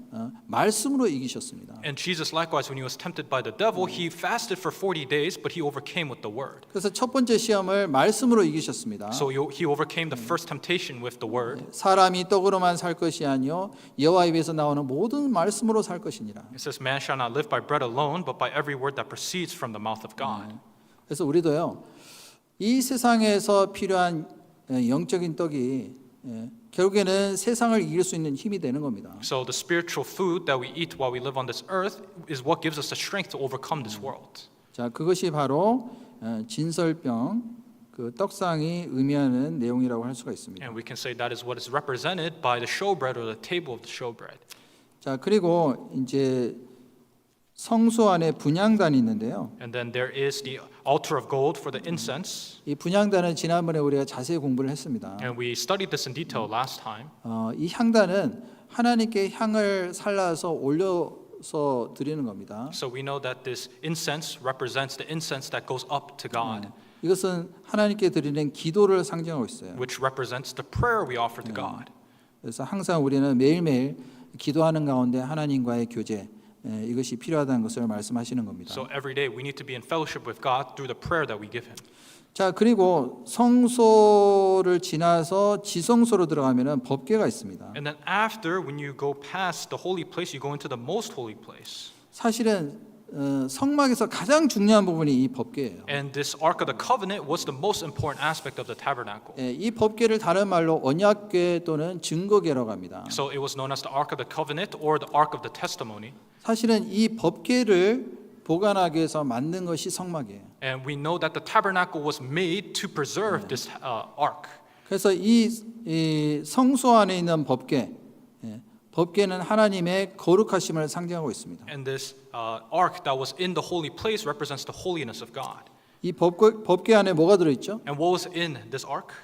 말씀으로 이기셨습니다.
And Jesus likewise, when he was tempted by the devil, he fasted for 40 days, but he overcame with the word.
그래서 첫 번째 시험을 말씀으로 이기셨습니다.
So he overcame the first temptation with the word.
사람이 떡으로만 살 것이 아니요 여호와 입에서 나오는 모든 말씀으로 살 것이니라.
It says, Man shall not live by bread alone, but by every word that proceeds from the mouth of God.
그래서 우리도요 이 세상에서 필요한 영적인 떡이 결국에는 세상을 이길 수 있는 힘이 되는 겁니다.
So the spiritual food that we eat while we live on this earth is what gives us the strength to overcome this world.
자, 그것이 바로 진설병 그 떡상이 의미하는 내용이라고 할 수가 있습니다.
And we can say that is what is represented by the showbread or the table of the showbread.
자, 그리고 이제 성소 안에 분향단이 있는데요.
And then there is the altar of gold for the incense.
이 분향단은 지난번에 우리가 자세히 공부를 했습니다.
And we studied this in detail last time.
이 향단은 하나님께 향을 살라서 올려 불러서 드리는 겁니다.
So we know that this incense represents the incense that goes up to God,
이것은 하나님께 드리는 기도를 상징하고 있어요.
which represents the prayer we offer to God.
그래서 항상 우리는 매일매일 기도하는 가운데 하나님과의 교제 이것이 필요하다는 것을 말씀하시는 겁니다.
So every day we need to be in fellowship with God through the prayer that we give Him.
자, 그리고 성소를 지나서 지성소로 들어가면은 법궤가 있습니다.
And then after, when you go past the holy place, you go into the most holy place.
사실은 성막에서 가장 중요한 부분이 이 법궤예요.
And this Ark of the Covenant was the most important aspect of the tabernacle.
이 법궤를 다른 말로 언약궤 또는 증거궤라고 합니다.
So it was known as the Ark of the Covenant or the Ark of the Testimony.
사실은 이 법궤를 보관하기 위해서 만든 것이 성막이에요.
And we know that the tabernacle was made to preserve this ark.
그래서 이 성소 안에 있는 법궤는 하나님의 거룩하심을 상징하고 있습니다.
And this ark that was in the holy place represents the holiness of God.
이 법궤 안에 뭐가 들어있죠?
And what was in this ark?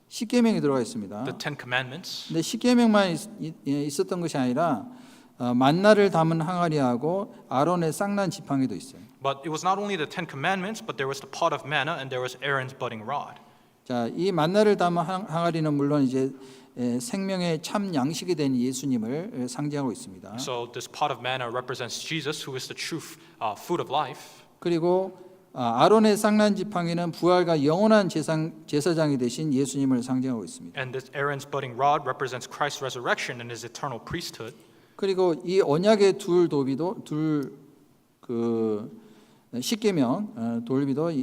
십계명이 들어가 있습니다.
The Ten Commandments.
근데 십계명만 있었던 것이 아니라 만나를 담은 항아리하고 아론의 쌍난 지팡이도 있어요.
But it was not only the Ten Commandments, but there was the pot of manna and there was Aaron's budding rod.
자, 이 만나를 담은 항아리는 물론 이제 생명의 참 양식이 된 예수님을 상징하고 있습니다.
So this pot of manna represents Jesus, who is the true food of life.
그리고 아론의 쌍난 지팡이는 부활과 영원한 제사장이 되신 예수님을 상징하고 있습니다.
And this Aaron's budding rod represents Christ's resurrection and his eternal priesthood.
그리고 이 언약의 십계명 돌비도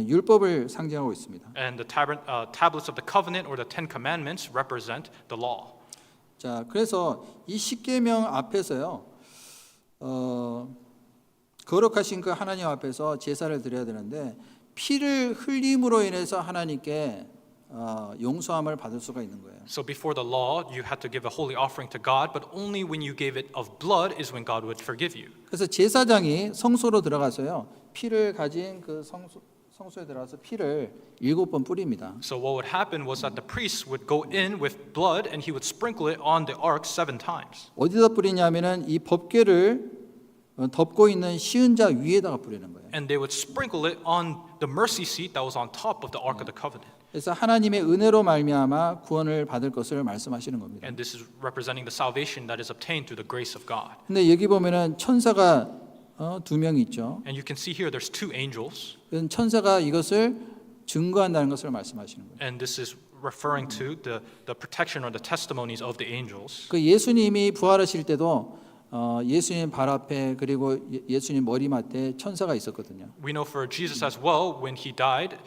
율법을 상징하고 있습니다.
And the tablets of the covenant or the Ten Commandments represent the law.
자, 그래서 이 십계명 앞에서요, 거룩하신 그 하나님 앞에서 제사를 드려야 되는데 피를 흘림으로 인해서 하나님께 용서함을 받을 수가 있는 거예요.
So before the law, you had to give a holy offering to God, but only when you gave it of blood is when God would forgive you.
그래서 제사장이 성소로 들어가서요, 피를 가진 그 성소에 들어가서 피를 7번 뿌립니다.
So what would happen was that the priest would go in with blood and he would sprinkle it on the ark 7 times.
어디다 뿌리냐면은 이 법궤를 덮고 있는 시은자 위에다가 뿌리는 거예요.
And they would sprinkle it on the mercy seat that was on top of the ark of the covenant.
그래서 하나님의 은혜로 말미암아 구원을 받을 것을 말씀하시는 겁니다.
And this is representing the salvation that is obtained through the grace of God.
근데 여기 보면은 천사가 2명 있죠.
And you can see here there's 2 angels.
천사가 이것을 증거한다는 것을 말씀하시는 거예요.
And this is referring to the protection or the testimonies of the angels.
그 예수님이 부활하실 때도 예수님 발 앞에 그리고 예수님 머리맡에 천사가 있었거든요.
We know for Jesus as well, when he died,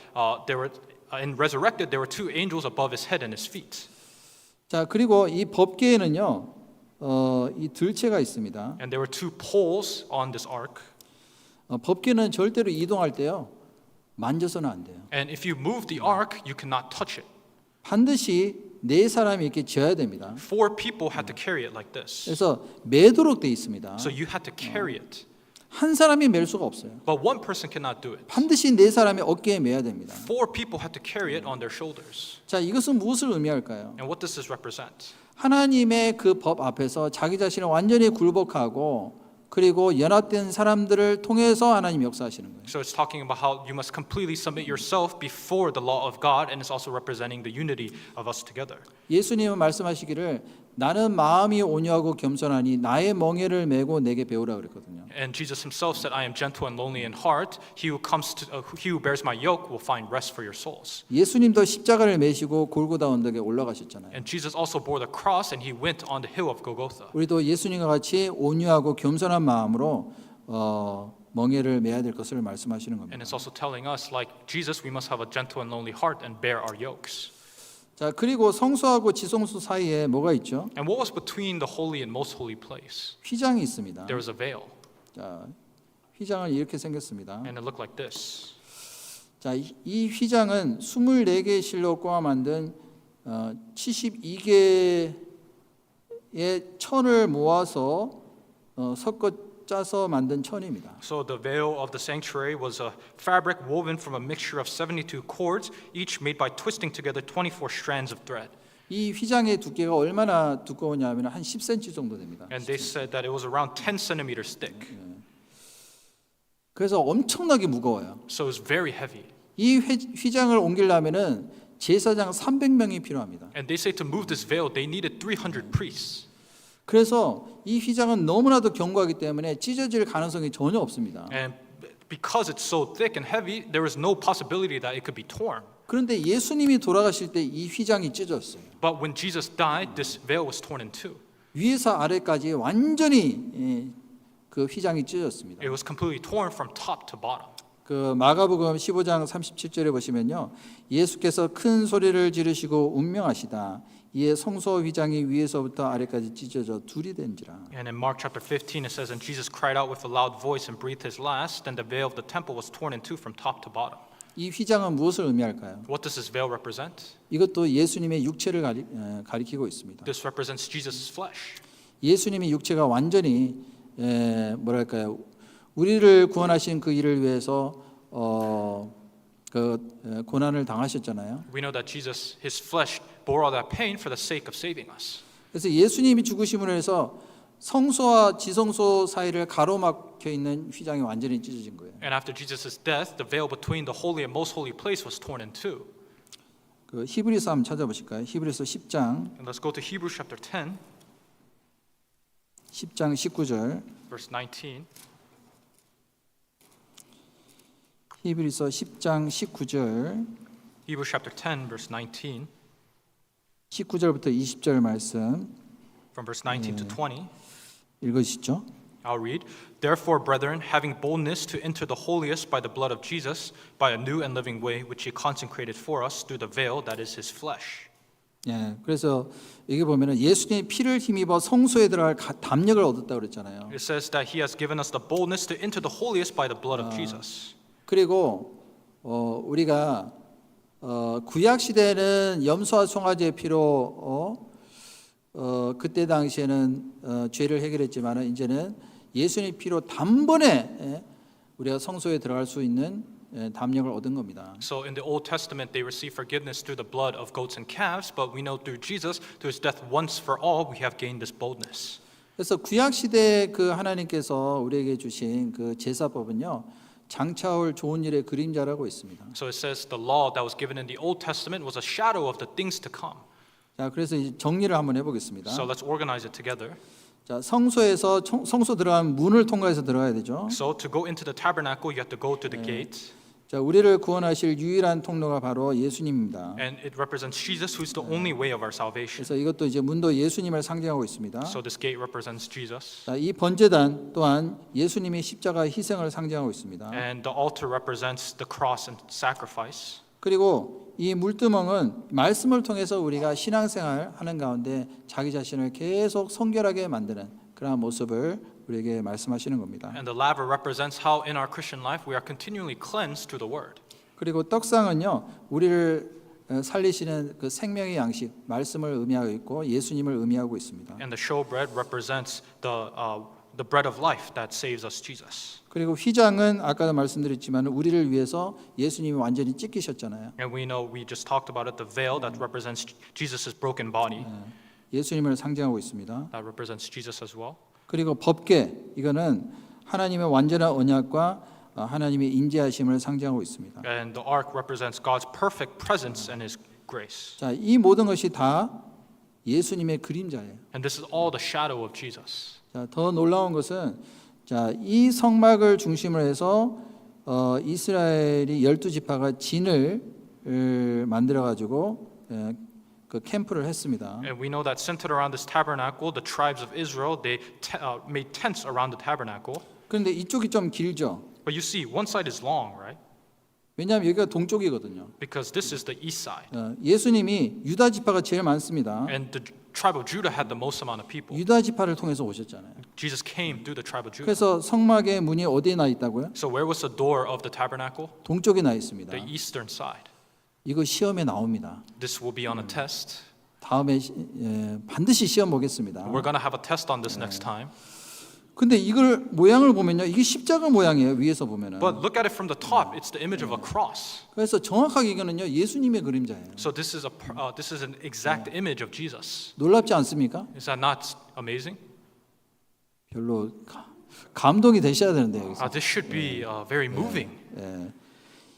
and resurrected, there were 2 angels above his head and his feet.
자, 그리고 이 법궤에는요, 이 들채가 있습니다.
And there were 2 poles on this ark.
법궤는 절대로 이동할 때요, 만져서는 안 돼요.
And if you move the ark, you cannot touch it.
반드시 4사람이 이렇게 져야 됩니다.
4 people had to carry it like this.
그래서 매도록 돼 있습니다.
So you had to carry it.
한 사람이 맬 수가 없어요.
But one person cannot do it.
반드시 4사람이 어깨에 매야 됩니다.
4 people had to carry it on their shoulders.
자, 이것은 무엇을 의미할까요?
And what does this represent?
하나님의 그 법 앞에서 자기 자신을 완전히 굴복하고 그리고 연합된 사람들을 통해서 하나님 역사하시는 거예요.
So it's talking about how you must completely submit yourself before the law of God, and it's also representing the unity of us together.
예수님은 말씀하시기를 나는 마음이 온유하고 겸손하니 나의 멍에를 메고 내게 배우라 그랬거든요.
And Jesus himself said, I am gentle and lonely in heart. He who bears my yoke will find rest for your souls.
예수님도 십자가를 메시고 골고다 언덕에 올라가셨잖아요.
And Jesus also bore the cross and he went on the hill of Golgotha.
우리도 예수님과 같이 온유하고 겸손한 마음으로 멍에를 메야 될 것을 말씀하시는 겁니다.
And it's also telling us, like Jesus, we must have a gentle and lonely heart and bear our yokes.
자, 그리고 성소하고 지성소 사이에 뭐가 있죠?
And what was between the holy and most holy place?
휘장이 있습니다.
There was a veil,
자, 휘장은 이렇게 생겼습니다.
and it looked like this.
자, 이 휘장은 24개의 실로 꼬아 만든 72개의 천을 모아서 섞어 짜서 만든 천입니다.
So the veil of the sanctuary was a fabric woven from a mixture of 72 cords, each made by twisting together 24 strands of thread.
이 휘장의 두께가 얼마나 두꺼우냐면 한 10cm 정도 됩니다.
And they said that it was around 10 centimeters thick.
그래서 엄청나게 무거워요.
So it was very heavy.
이 휘장을 옮기려면은 제사장 300명이 필요합니다.
And they say to move this veil, they needed 300 priests.
그래서 이 휘장은 너무나도 견고하기 때문에 찢어질 가능성이 전혀 없습니다.
And because it's so thick and heavy, there was no possibility that it could be torn.
그런데 예수님이 돌아가실 때 이 휘장이 찢어졌어요.
But when Jesus died, this veil was torn in two.
위에서 아래까지 완전히 그 휘장이 찢어졌습니다.
It was completely torn from top to bottom.
그 마가복음 15장 37절에 보시면요. 예수께서 큰 소리를 지르시고 운명하시다. 이에 성소 휘장이 위에서부터 아래까지 찢어져 둘이 된지라.
And in Mark chapter 15 it says, and Jesus cried out with a loud voice and breathed his last, and the veil of the temple was torn in two from top to bottom.
이 휘장은 무엇을 의미할까요?
What does this veil represent?
이것도 예수님의 육체를 가리키고 있습니다.
This represents Jesus' flesh.
예수님의 육체가 완전히 뭐랄까요? 우리를 구원하신 그 일을 위해서 그 고난을 당하셨잖아요.
We know that Jesus, his flesh, bore all that pain for the sake of saving us.
그래서 예수님이 죽으심으로 해서 성소와 지성소 사이를 가로막혀 있는 휘장이 완전히 찢어진 거예요.
And after Jesus' death, the veil between the holy and most holy place was torn in two.
그 히브리서 한번 찾아보실까요? 히브리서 10장
And let's go to Hebrews chapter 10,
10장 19절.
verse 19.
히브리서 10장 19절.
Hebrews chapter 10, verse 19,
19절부터 20절 말씀
from verse 19 to 20.
읽으시죠?
I'll read. Therefore, brethren, having boldness to enter the holiest by the blood of Jesus, by a new and living way which he consecrated for us through the veil that is his flesh.
예, 그래서 여기 보면은 예수님의 피를 힘입어 성소에 들어갈 담력을 얻었다 그랬잖아요.
It says that he has given us the boldness to enter the holiest by the blood of Jesus.
그리고 우리가 구약 시대에는 염소와 송아지의 피로 그때 당시에는 죄를 해결했지만은 이제는 예수님의 피로 단번에 우리가 성소에 들어갈 수 있는 담력을 얻은 겁니다.
So in the Old Testament, they receive forgiveness through the blood of goats and calves, but we know through Jesus, through his death once for all, we have gained this boldness.
그래서 구약 시대에 그 하나님께서 우리에게 주신 그 제사법은요. 장차올 좋은 일의 그림자라고 있습니다.
So it says the law that was given in the Old Testament was a shadow of the things to come.
자, 그래서 이제 정리를 한번 해보겠습니다.
So let's organize it together.
자, 성소에서 성소 들어가면 문을 통과해서 들어가야 되죠.
So to go into the tabernacle, you have to go through the gate.
자, 우리를 구원하실 유일한 통로가 바로 예수님입니다.
And it represents Jesus, who's the only way of our salvation.
그래서 이것도 이제 문도 예수님을 상징하고 있습니다.
So this gate represents Jesus.
자, 이 번제단 또한 예수님의 십자가 희생을 상징하고 있습니다.
And the altar represents the cross and sacrifice.
그리고 이 물두멍은 말씀을 통해서 우리가 신앙생활 하는 가운데 자기 자신을 계속 성결하게 만드는 그런 모습을 우리에게 말씀하시는 겁니다.
And the laver represents how in our Christian life we are continually cleansed through the word.
그리고 떡상은요, 우리를 살리시는 그 생명의 양식, 말씀을 의미하고 있고 예수님을 의미하고 있습니다.
And the showbread represents the bread of life that saves us, Jesus.
그리고 휘장은 아까도 말씀드렸지만 우리를 위해서 예수님이 완전히 찢기셨잖아요.
And we know, we just talked about it, the veil that represents Jesus' broken body,
예수님을 상징하고 있습니다.
that represents Jesus as well.
그리고 법궤, 이거는 하나님의 완전한 언약과 하나님의 인자하심을 상징하고 있습니다.
And the ark represents God's perfect presence and his grace.
자, 이 모든 것이 다 예수님의 그림자예요.
And this is all the shadow of Jesus.
자, 더 놀라운 것은 자, 이 성막을 중심으로 해서 이스라엘이 12지파가 진을 만들어 가지고 그 캠프를 했습니다.
And we know that centered around this tabernacle, the tribes of Israel, they made tents around the tabernacle.
그런데 이쪽이 좀 길죠.
But you see, one side is long, right?
왜냐하면 여기가 동쪽이거든요.
Because this is the east side.
예수님이 유다 지파가 제일 많습니다.
And the tribe of Judah had the most amount of people.
유다 지파를 통해서 오셨잖아요.
Jesus came through the tribe of Judah.
그래서 성막의 문이 어디에 나 있다고요?
So where was the door of the tabernacle?
동쪽에 나 있습니다.
The eastern side.
이거 시험에 나옵니다.
This will be on a test.
다음에 반드시 시험 보겠습니다.
We're going to have a test on this next time.
근데 이걸 모양을 보면요, 이게 십자가 모양이에요. 위에서 보면은.
But look at it from the top. It's the image of a cross.
그래서 정확하게 이거는요, 예수님의 그림자예요.
So this is an exact image of Jesus.
놀랍지 않습니까?
Is that not amazing?
별로 감동이 되셔야 되는데요. 여기서.
This should be very moving.
예.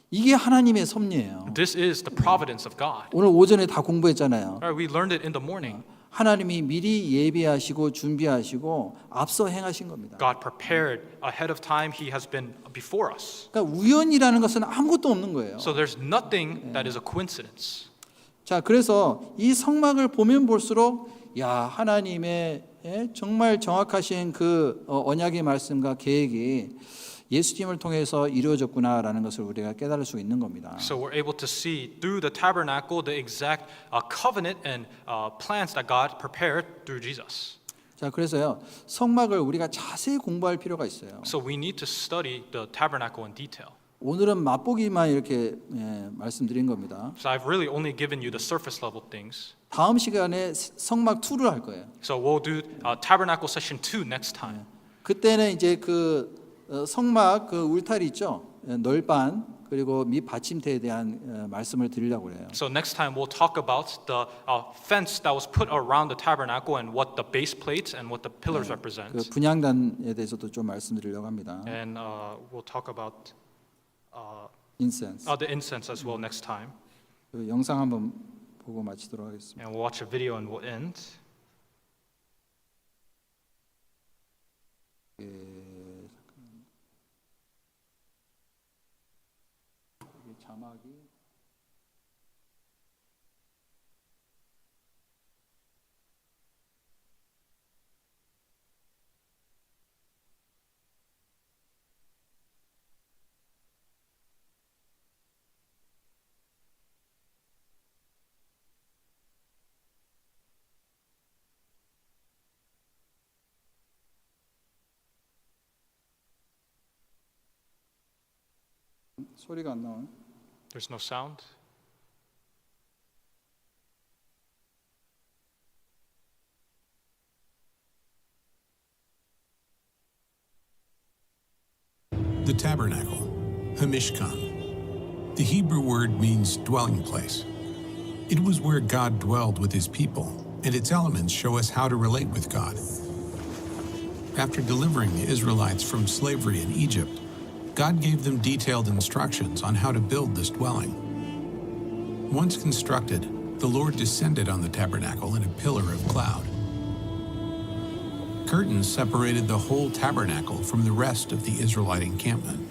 이게 하나님의 섭리예요.
This is the providence of God.
오늘 오전에 다 공부했잖아요.
All right, we learned it in the morning.
하나님이 미리 예비하시고 준비하시고 앞서 행하신 겁니다.
God prepared ahead of time. He has been before us.
그러니까 우연이라는 것은 아무것도 없는 거예요.
So there's nothing that is a coincidence.
자, 그래서 이 성막을 보면 볼수록 야, 하나님의 정말 정확하신 그 언약의 말씀과 계획이 예수님을 통해서 이루어졌구나라는 것을 우리가 깨달을 수 있는 겁니다.
So we're able to see through the tabernacle the exact covenant and plans that God prepared through Jesus.
자, 그래서요, 성막을 우리가 자세히 공부할 필요가 있어요.
So we need to study the tabernacle in detail.
오늘은 맛보기만 이렇게 말씀드린 겁니다.
So I've really only given you the surface level things.
다음 시간에 성막 2를 할 거예요.
So we'll do tabernacle session 2 next time.
그때는 이제 그 성막 그 울타리 있죠, 널반 그리고 밑 받침대에 대한 말씀을 드리려고 그래요.
So next time we'll talk about the fence that was put around the tabernacle and what the base plates and what the pillars represent.
그 분향단에 대해서도 좀 말씀드리려고 합니다.
And we'll talk about
인센스.
the incense as well next time.
그 영상 한번 보고 마치도록 하겠습니다.
And we'll watch a video and we'll end.
자막이 소리가 안 나와요.
There's no sound.
The tabernacle, Hamishkan. The Hebrew word means dwelling place. It was where God dwelled with his people, and its elements show us how to relate with God. After delivering the Israelites from slavery in Egypt, God gave them detailed instructions on how to build this dwelling. Once constructed, the Lord descended on the tabernacle in a pillar of cloud. Curtains separated the whole tabernacle from the rest of the Israelite encampment.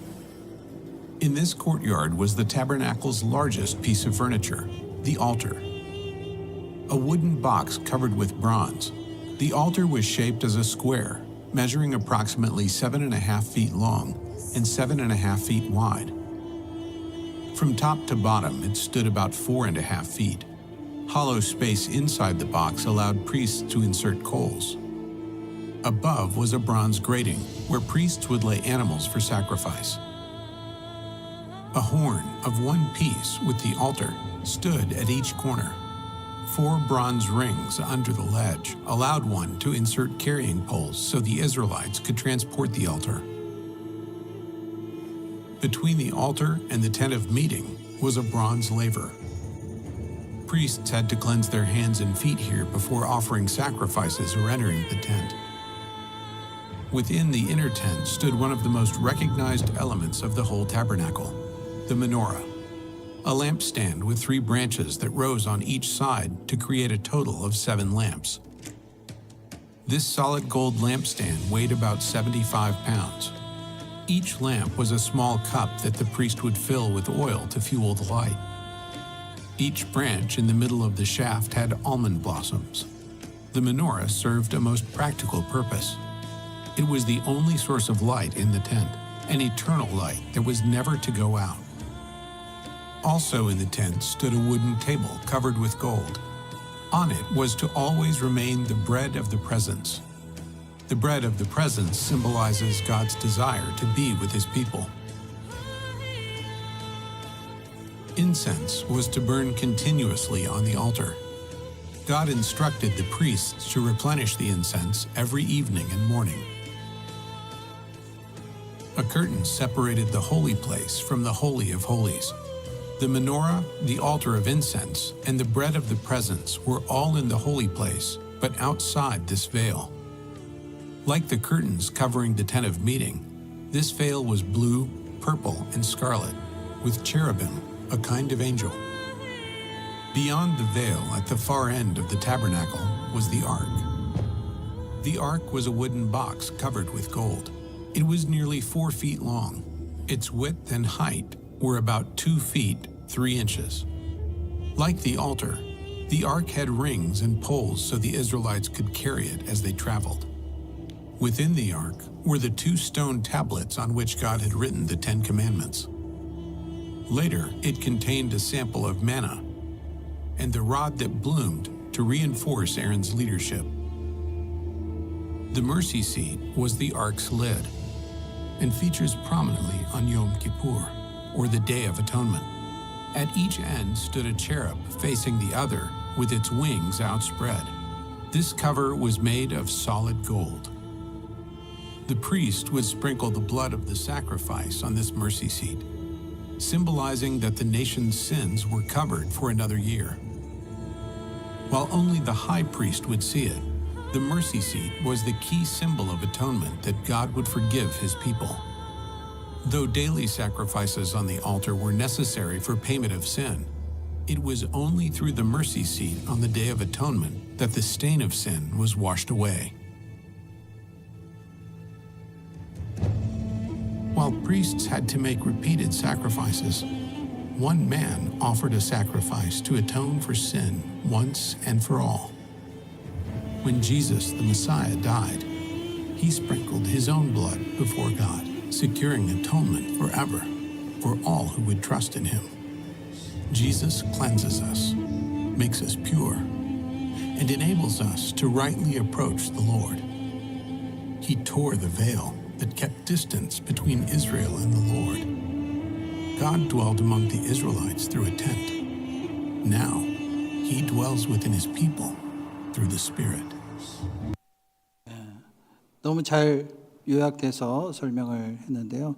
In this courtyard was the tabernacle's largest piece of furniture, the altar. A wooden box covered with bronze, the altar was shaped as a square, measuring approximately 7.5 feet long and 7.5 feet wide. From top to bottom, it stood about 4.5 feet. Hollow space inside the box allowed priests to insert coals. Above was a bronze grating where priests would lay animals for sacrifice. A horn of one piece with the altar stood at each corner. 4 bronze rings under the ledge allowed one to insert carrying poles so the Israelites could transport the altar. Between the altar and the tent of meeting was a bronze laver. Priests had to cleanse their hands and feet here before offering sacrifices or entering the tent. Within the inner tent stood one of the most recognized elements of the whole tabernacle, the menorah, a lampstand with 3 branches that rose on each side to create a total of 7 lamps. This solid gold lampstand weighed about 75 pounds. Each lamp was a small cup that the priest would fill with oil to fuel the light. Each branch in the middle of the shaft had almond blossoms. The menorah served a most practical purpose. It was the only source of light in the tent, an eternal light that was never to go out. Also in the tent stood a wooden table covered with gold. On it was to always remain the bread of the presence. The bread of the presence symbolizes God's desire to be with his people. Incense was to burn continuously on the altar. God instructed the priests to replenish the incense every evening and morning. A curtain separated the holy place from the Holy of Holies. The menorah, the altar of incense, and the bread of the presence were all in the holy place, but outside this veil. Like the curtains covering the tent of meeting, this veil was blue, purple, and scarlet, with cherubim, a kind of angel. Beyond the veil, at the far end of the tabernacle, was the ark. The ark was a wooden box covered with gold. It was nearly 4 feet long. Its width and height were about 2 feet, 3 inches. Like the altar, the ark had rings and poles so the Israelites could carry it as they traveled. Within the ark were the 2 stone tablets on which God had written the 10 Commandments. Later, it contained a sample of manna and the rod that bloomed to reinforce Aaron's leadership. The mercy seat was the ark's lid and features prominently on Yom Kippur, or the Day of Atonement. At each end stood a cherub facing the other with its wings outspread. This cover was made of solid gold. The priest would sprinkle the blood of the sacrifice on this mercy seat, symbolizing that the nation's sins were covered for another year. While only the high priest would see it, the mercy seat was the key symbol of atonement that God would forgive his people. Though daily sacrifices on the altar were necessary for payment of sin, it was only through the mercy seat on the Day of Atonement that the stain of sin was washed away. While priests had to make repeated sacrifices, one man offered a sacrifice to atone for sin once and for all. When Jesus, the Messiah, died, he sprinkled his own blood before God, securing atonement forever for all who would trust in him. Jesus cleanses us, makes us pure, and enables us to rightly approach the Lord. He tore the veil that kept distance between Israel and the Lord. God dwelled among the Israelites through a tent. Now, he dwells within his people through the Spirit.
너무 잘 요약돼서 설명을 했는데요.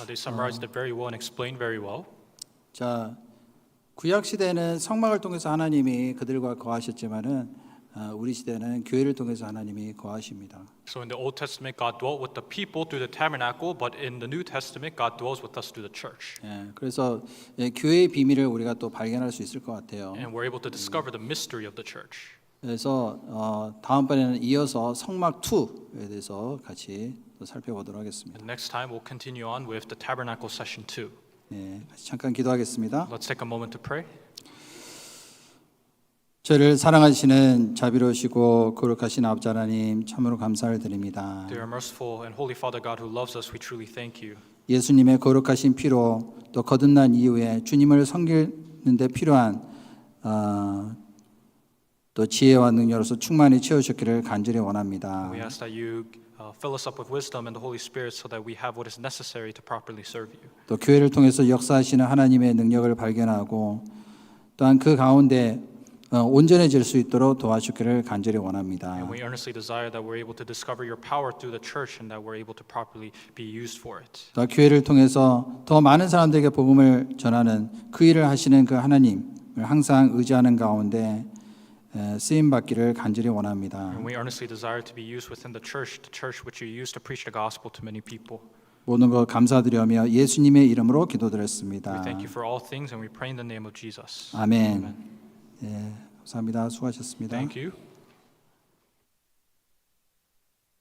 They summarized it very well and explained very well.
자, 구약 시대는 성막을 통해서 하나님이 그들과 거하셨지만은 우리 시대는 교회를 통해서 하나님이 거하십니다.
So in the Old Testament, God dwelt with the people through the tabernacle, but in the New Testament, God dwells with us through the church.
예, 그래서 교회의 비밀을 우리가 또 발견할 수 있을 것 같아요.
And we're able to discover the mystery of the church.
그래서 다음번에는 이어서 성막 2에 대해서 같이 또 살펴보도록 하겠습니다.
And next time, we'll continue on with the tabernacle session 2.
예, 같이 잠깐 기도하겠습니다.
Let's take a moment to pray.
저희를 사랑하시는 자비로우시고 거룩하신 아버지 하나님 참으로 감사를 드립니다.
Dear merciful and holy Father God who loves us, we truly thank you.
예수님의 거룩하신 피로 또 거듭난 이후에 주님을 섬기는 데 필요한 또 지혜와 능력으로서 충만히 채우셨기를 간절히 원합니다.
We ask that you fill us up with wisdom and the Holy Spirit so that we have what is necessary to properly serve you.
또 교회를 통해서 역사하시는 하나님의 능력을 발견하고 또한 그 가운데 온전해질 수 있도록 도와주기를 간절히 원합니다.
And we earnestly desire that we're able to discover your power through the church and that we're able to properly be used for it.
또 교회를 통해서 더 많은 사람들에게 복음을 전하는 그 일을 하시는 그 하나님을 항상 의지하는 가운데 쓰임 받기를 간절히 원합니다.
And we earnestly desire to be used within the church which you use to preach the gospel to many people.
모든 것 감사드리며 예수님의 이름으로
We
기도드렸습니다.
thank you for all things and we pray in the name of Jesus.
아멘. 예, 감사합니다. 수고하셨습니다.
Thank you.